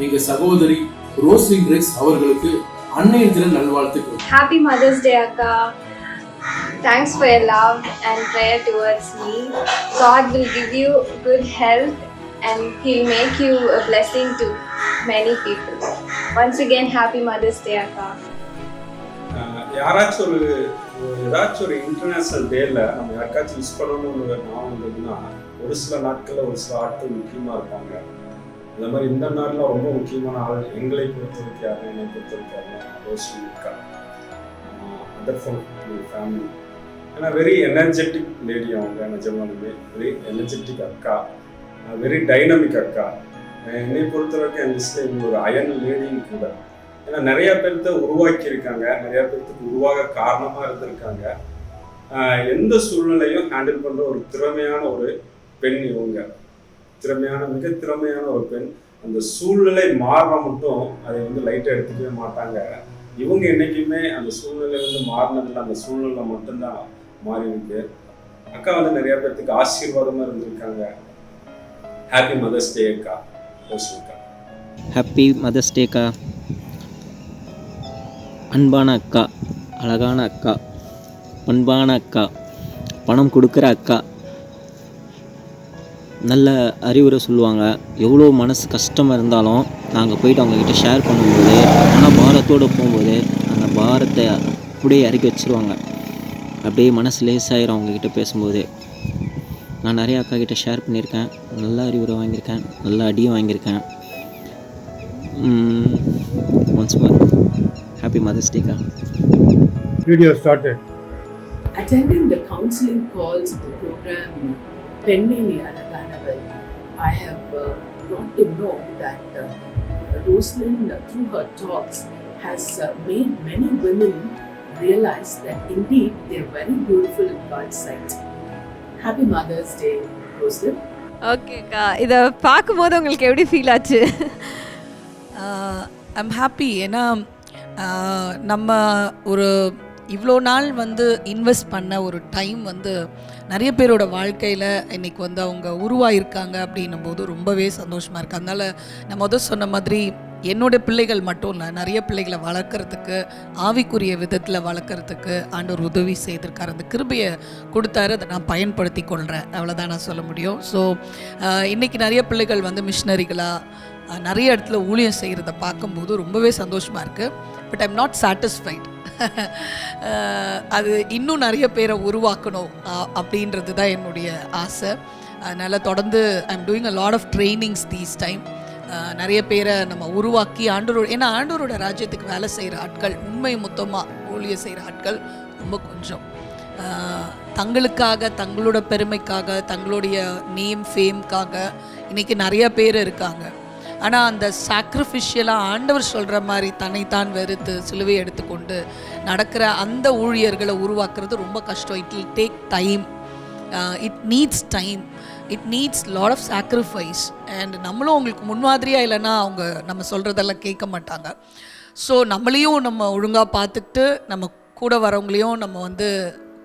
எங்க சகோதரி ரோஸ்லின் ரெக்ஸ் அவர்களுக்கு அன்னையர் தின நல்வாழ்த்துக்கள். Happy Mother's Day, Akka. Thanks for your love and prayer towards me. God will give you good health and He'll make you a blessing to many people. Once again, Happy Mother's Day, Akka. யாராச்சும் ஏதாச்சும் ஒரு international டேல நம்ம யாருக்காச்சும் use பண்ணணும்னு நான் வந்ததுன்னா ஒரு சில நாட்களில் ஒரு சில ஆட்கள் முக்கியமாக இருப்பாங்க. இந்த மாதிரி இந்த நாளில் ரொம்ப முக்கியமான ஆள் எங்களை பொறுத்தவரைக்கும் யாரும், என்னை பொறுத்தவரைக்கும் ரோஸ்லி இருக்கா, அதர் ஃப்ரம் ஃபேமிலி. ஏன்னா வெரி எனர்ஜெட்டிக் லேடி அவங்க, நிஜமாலுமே வெரி எனர்ஜெட்டிக் அக்கா, வெரி டைனமிக் அக்கா. என்னை பொறுத்தவரைக்கும் என் லிஸ்ட்டில் இவங்க ஒரு அயன் லேடின்னு கூட. ஏன்னா நிறைய பேர்த்த உருவாக்கி இருக்காங்க, நிறைய பேர்த்துக்கு உருவாக காரணமாக இருந்திருக்காங்க. எந்த சூழ்நிலையும் ஹேண்டில் பண்ணுற ஒரு திறமையான ஒரு பெண் இவங்க. மிக திறமையான ஒரு பெண். அந்த சூழ்நிலை மாறின மட்டும் அதை வந்து லைட்டாக எடுத்துக்கவே மாட்டாங்க. இவங்க என்றைக்குமே அந்த சூழ்நிலையிலேருந்து மாறினதில்ல, அந்த சூழ்நிலை மட்டும்தான் மாறி இருக்கு. அக்கா வந்து நிறைய பேர்த்துக்கு ஆசீர்வாதமாக இருந்திருக்காங்க. ஹாப்பி மதர்ஸ் டே அக்கா. அக்கா ஹாப்பி மதர்ஸ் டேக்கா. அன்பான அக்கா, அழகான அக்கா, பண்பான அக்கா, பணம் கொடுக்குற அக்கா, நல்ல அறிவுரை சொல்லுவாங்க. எவ்வளோ மனசு கஷ்டமாக இருந்தாலும் நாங்கள் போயிட்டு அவங்கக்கிட்ட ஷேர் பண்ணும்போது, ஆனால் பாரத்தோடு போகும்போது அந்த பாரத்தை அப்படியே இறக்கி வச்சுருவாங்க. அப்படியே மனசு லேசாயிரும் அவங்கக்கிட்ட பேசும்போது. நான் நிறைய அக்கா கிட்டே ஷேர் பண்ணியிருக்கேன், நல்ல அறிவுரை வாங்கியிருக்கேன், நல்ல அடியும் வாங்கியிருக்கேன். Once more Happy Mother's Day. Video started. Attending the counseling calls of the program Pennini Alaganaval, I have got to know that Rosalind, through her talks, has made many women realize that indeed they are very beautiful in God's sight. Happy Mother's Day, Rosalind. Okay அக்கா, இதை பார்க்கும்போது உங்களுக்கு எப்படி feel ஆச்சு? I'm happy. ஏன்னா நம்ம ஒரு இவ்வளோ நாள் வந்து இன்வெஸ்ட் பண்ண ஒரு டைம் வந்து நிறைய பேரோட வாழ்க்கையில் இன்றைக்கி வந்து அவங்க உருவாயிருக்காங்க அப்படின்னும் போது ரொம்பவே சந்தோஷமாக இருக்குது. அதனால் நான் சொன்ன மாதிரி என்னோட பிள்ளைகள் மட்டும் இல்லை, நிறைய பிள்ளைகளை வளர்க்குறதுக்கு, ஆவிக்குரிய விதத்தில் வளர்க்குறதுக்கு ஆண்டவர் உதவி செய்திருக்கார். அந்த கிருபையை கொடுத்தாரு, அதை நான் பயன்படுத்தி கொள்கிறேன். அவ்வளோதான் நான் சொல்ல முடியும். ஸோ இன்றைக்கி நிறைய பிள்ளைகள் வந்து மிஷினரிகளாக நிறைய இடத்துல ஊழியம் செய்கிறத பார்க்கும்போது ரொம்பவே சந்தோஷமாக இருக்குது. But I'm not satisfied. அது இன்னும் நிறைய பேரை உருவாக்கணும் அப்படின்றது தான் என்னுடைய ஆசை. அதனால் தொடர்ந்து I'm doing a lot of trainings these time. நிறைய பேரை நம்ம உருவாக்கி ஏன்னா ஆண்டவரோட ராஜ்யத்துக்கு வேலை செய்கிற ஆட்கள், உண்மை மொத்தமாக ஊழியம் செய்கிற ஆட்கள் ரொம்ப கொஞ்சம். தங்களுக்காக, தங்களோட பெருமைக்காக, தங்களுடைய நேம் ஃபேம்காக இன்றைக்கி நிறைய பேர் இருக்காங்க. ஆனால் அந்த சாக்ரிஃபிஷியலாக ஆண்டவர் சொல்கிற மாதிரி தன்னைத்தான் வெறுத்து சிலுவை எடுத்துக்கொண்டு நடக்கிற அந்த ஊழியர்களை உருவாக்குறது ரொம்ப கஷ்டம். It will take time. It needs time. It needs lot of sacrifice. And நம்மளும் அவங்களுக்கு முன்மாதிரியாக இல்லைன்னா அவங்க நம்ம சொல்கிறதெல்லாம் கேட்க மாட்டாங்க. ஸோ நம்மளையும் நம்ம ஒழுங்காக பார்த்துக்கிட்டு நம்ம கூட வரவங்களையும் நம்ம வந்து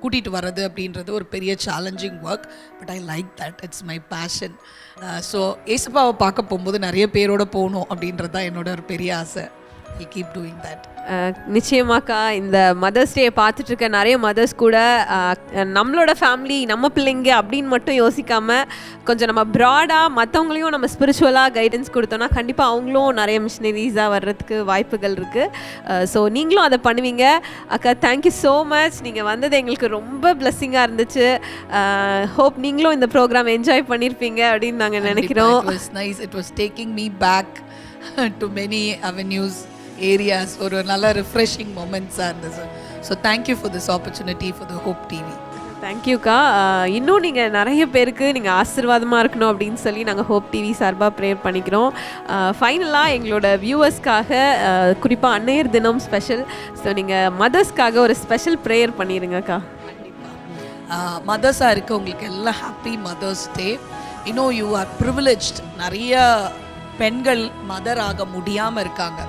கூட்டிகிட்டு வர்றது அப்படின்றது ஒரு பெரிய challenging work. But I like that. It's my passion. So ஏசப்பாவை பார்க்க போகும்போது நிறைய பேரோட போகணும் அப்படின்றது தான் என்னோட ஒரு பெரிய ஆசை. I keep doing that. நிச்சயமாக்கா, இந்த மதர்ஸ் டே பார்த்துட்டு இருக்க நிறைய மதர்ஸ் கூட நம்மளோட ஃபேமிலி, நம்ம பிள்ளைங்க அப்படின்னு மட்டும் யோசிக்காமல் கொஞ்சம் நம்ம ப்ராடாக மற்றவங்களையும் நம்ம ஸ்பிரிச்சுவலாக கைடன்ஸ் கொடுத்தோன்னா கண்டிப்பாக அவங்களும் நிறைய மிஷினரிஸாக வர்றதுக்கு வாய்ப்புகள் இருக்குது. ஸோ நீங்களும் அதை பண்ணுவீங்க. அக்கா, தேங்க்யூ ஸோ மச். நீங்கள் வந்தது எங்களுக்கு ரொம்ப பிளெஸ்ஸிங்காக இருந்துச்சு. ஹோப் நீங்களும் இந்த ப்ரோக்ராம் என்ஜாய் பண்ணியிருப்பீங்க அப்படின்னு நாங்கள் நினைக்கிறோம். It was nice. It was taking me back to many avenues, areas. ஒரு நல்ல ரிஃப்ரெஷிங் மொமெண்ட்ஸாக இருந்தது. So thank you for this opportunity for the Hope TV. தேங்க்யூக்கா. இன்னும் நீங்கள் நிறைய பேருக்கு நீங்கள் ஆசீர்வாதமாக இருக்கணும் அப்படின்னு சொல்லி நாங்கள் ஹோப் டிவி சார்பாக ப்ரேயர் பண்ணிக்கிறோம். ஃபைனலாக எங்களோட வியூவர்ஸ்க்காக குறிப்பாக அன்னையர் தினம் ஸ்பெஷல், ஸோ நீங்கள் மதர்ஸ்க்காக ஒரு ஸ்பெஷல் ப்ரேயர் பண்ணிடுங்கக்கா. கண்டிப்பாக மதர்ஸாக இருக்க உங்களுக்கு எல்லாம் ஹாப்பி மதர்ஸ் டே. இன்னும் யூ ஆர் ப்ரிவிலேஜ்ட். நிறைய பெண்கள் மதர் ஆக முடியாமல் இருக்காங்க.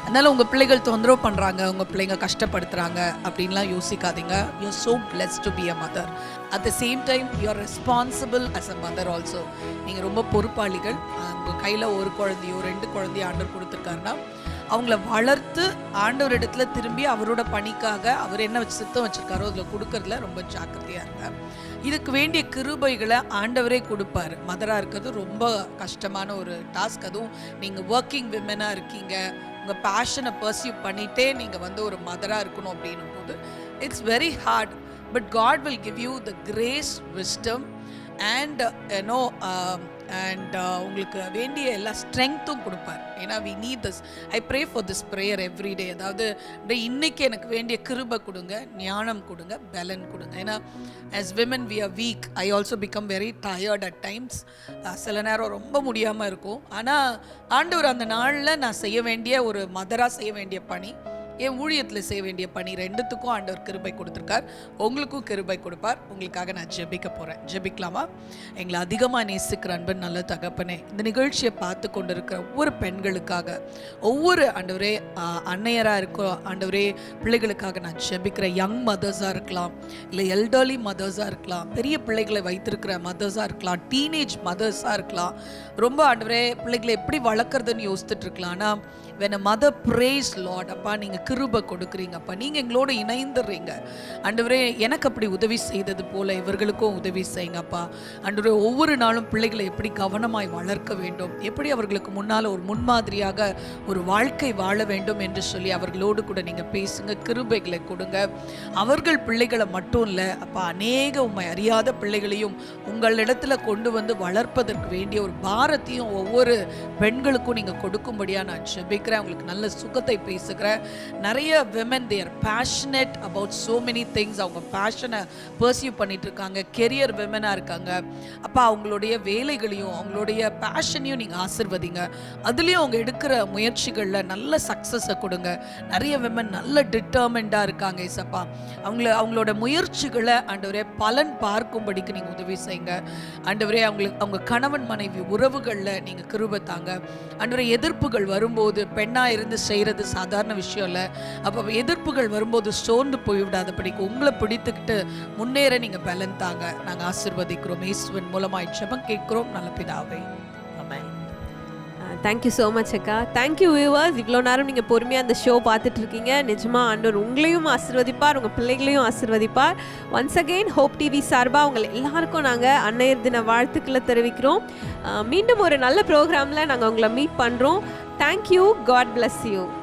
அதனால் உங்கள் பிள்ளைகள் தொந்தரவு பண்ணுறாங்க, உங்கள் பிள்ளைங்க கஷ்டப்படுத்துகிறாங்க அப்படின்லாம் யோசிக்காதீங்க. You are so blessed to be a mother. At the same time you are responsible as a mother also. நீங்கள் ரொம்ப பொறுப்பாளிகள். உங்கள் கையில் ஒரு குழந்தையோ 2 குழந்தையோ ஆண்டவர் கொடுத்துருக்காருன்னா அவங்கள வளர்த்து ஆண்டவரிடத்துல திரும்பி அவரோட பணிக்காக அவர் என்ன சித்தம் வச்சுருக்காரோ அதில் கொடுக்கறதுல ரொம்ப ஜாக்கிரதையாக இருங்க. இதுக்கு வேண்டிய கிருபைகளை ஆண்டவரே கொடுப்பார். மதராக இருக்கிறது ரொம்ப கஷ்டமான ஒரு டாஸ்க். அதுவும் நீங்கள் ஒர்க்கிங் விமனாக இருக்கீங்க, உங்கள் பேஷனை பர்சியூ பண்ணிகிட்டே நீங்கள் வந்து ஒரு மதராக இருக்கணும் அப்படின்னும் போது it's very hard. But God will give you the grace, wisdom and உங்களுக்கு வேண்டிய எல்லா ஸ்ட்ரெங்க்த்தும் கொடுப்பார். ஏன்னா we need this. I pray for this prayer every day. அதாவது இன்னைக்கு எனக்கு வேண்டிய கிருபை கொடுங்க, ஞானம் கொடுங்க, பலன் கொடுங்க. ஏன்னா as women we are weak. I also become very tired at times. சில நேரம் ரொம்ப முடியாமல் இருக்கும். ஆனால் ஆண்டவர் அந்த நாளில் நான் செய்ய வேண்டிய ஒரு மதராக செய்ய வேண்டிய பணி, என் ஊழியத்தில் செய்ய வேண்டிய பணி, 2த்துக்கும் ஆண்டவர் கிருபை கொடுத்துருக்கார். உங்களுக்கும் கிருபை கொடுப்பார். உங்களுக்காக நான் ஜெபிக்க போகிறேன். ஜெபிக்கலாமா? எங்களை அதிகமாக நேசிக்கிற அன்பன் நல்ல தகப்பனே, இந்த நிகழ்ச்சியை பார்த்து கொண்டு இருக்கிற ஒவ்வொரு பெண்களுக்காக, ஒவ்வொரு ஆண்டவரே அன்னையராக இருக்கோ ஆண்டவரே பிள்ளைகளுக்காக நான் ஜெபிக்கிறேன். யங் மதர்ஸாக இருக்கலாம், இல்லை எல்டர்லி மதர்ஸாக இருக்கலாம், பெரிய பிள்ளைகளை வைத்திருக்கிற மதர்ஸாக இருக்கலாம், டீனேஜ் மதர்ஸாக இருக்கலாம். ரொம்ப ஆண்டவரே பிள்ளைகளை எப்படி வளர்க்குறதுன்னு யோசிச்சுட்டு இருக்கலாம். ஆனால் when a mother prays Lord, அப்பா நீங்கள் கிருபை கொடுக்குறீங்கப்பா, நீங்கள் எங்களோட இணைந்துடுறீங்க ஆண்டவரே. எனக்கு அப்படி உதவி செய்தது போல் இவர்களுக்கும் உதவி செய்யுங்கப்பா ஆண்டவரே. ஒவ்வொரு நாளும் பிள்ளைகளை எப்படி கவனமாய் வளர்க்க வேண்டும், எப்படி அவர்களுக்கு முன்னால் ஒரு முன்மாதிரியாக ஒரு வாழ்க்கை வாழ வேண்டும் என்று சொல்லி அவர்களோடு கூட நீங்கள் பேசுங்க, கிருபைகளை கொடுங்க. அவர்கள் பிள்ளைகளை மட்டும் இல்லை அப்பா, அநேக உம்மை அறியாத பிள்ளைகளையும் உங்களிடத்தில் கொண்டு வந்து வளர்ப்பதற்கு வேண்டிய ஒரு பாரத்தையும் ஒவ்வொரு பெண்களுக்கும் நீங்கள் கொடுக்கும்படியாக நான் ஜெபிக்கிறேன். உங்களுக்கு நல்ல சுகத்தை பேசுகிறேன். நிறைய women they are passionate about so many things. அவங்க பேஷனை பர்சியூ பண்ணிட்டு இருக்காங்க, கெரியர் விமனாக இருக்காங்க அப்பா. அவங்களுடைய வேலைகளையும் அவங்களுடைய பேஷனையும் நீங்கள் ஆசிர்வதிங்க. அதுலேயும் அவங்க எடுக்கிற முயற்சிகளில் நல்ல சக்ஸஸை கொடுங்க. நிறைய விமன் நல்ல டிட்டர்மெண்டாக இருக்காங்க ஏசப்பா. அவங்களோட முயற்சிகளை ஆண்டவரே பலன் பார்க்கும்படிக்கு நீங்கள் உதவி செய்யுங்க ஆண்டவரே. அவங்க கணவன் மனைவி உறவுகளில் நீங்கள் கிருபை தாங்க ஆண்டவரே. எதிர்ப்புகள் வரும்போது பெண்ணாக இருந்து செய்கிறது சாதாரண விஷயம் இல்லை. அப்போ எதிர்ப்புகள் வரும்போது சோர்ந்து போய்விடாதபடிக்கு உங்களை பிடித்துக்கிட்டு முன்னேற நீங்கள் பலன் தாங்க. நாங்கள் ஆசீர்வதிக்கிறோம். இயேசுவின் மூலமாய் ஜெபம் கேட்கிறோம் நல்ல பிதாவே. ஆமென். தேங்க்யூ ஸோ மச் அக்கா. Thank you viewers. இவ்வளோ நேரம் நீங்கள் பொறுமையாக அந்த ஷோ பார்த்துட்ருக்கீங்க. நிஜமாக ஆண்டவர் உங்களையும் ஆசீர்வதிப்பார், உங்கள் பிள்ளைகளையும் ஆசீர்வதிப்பார். ஒன்ஸ் அகெயின் ஹோப் டிவி சார்பாக உங்களை எல்லாருக்கும் நாங்கள் அன்னையர் தின வாழ்த்துக்களை தெரிவிக்கிறோம். மீண்டும் ஒரு நல்ல ப்ரோக்ராமில் நாங்கள் உங்களை மீட் பண்ணுறோம். தேங்க்யூ. God bless you.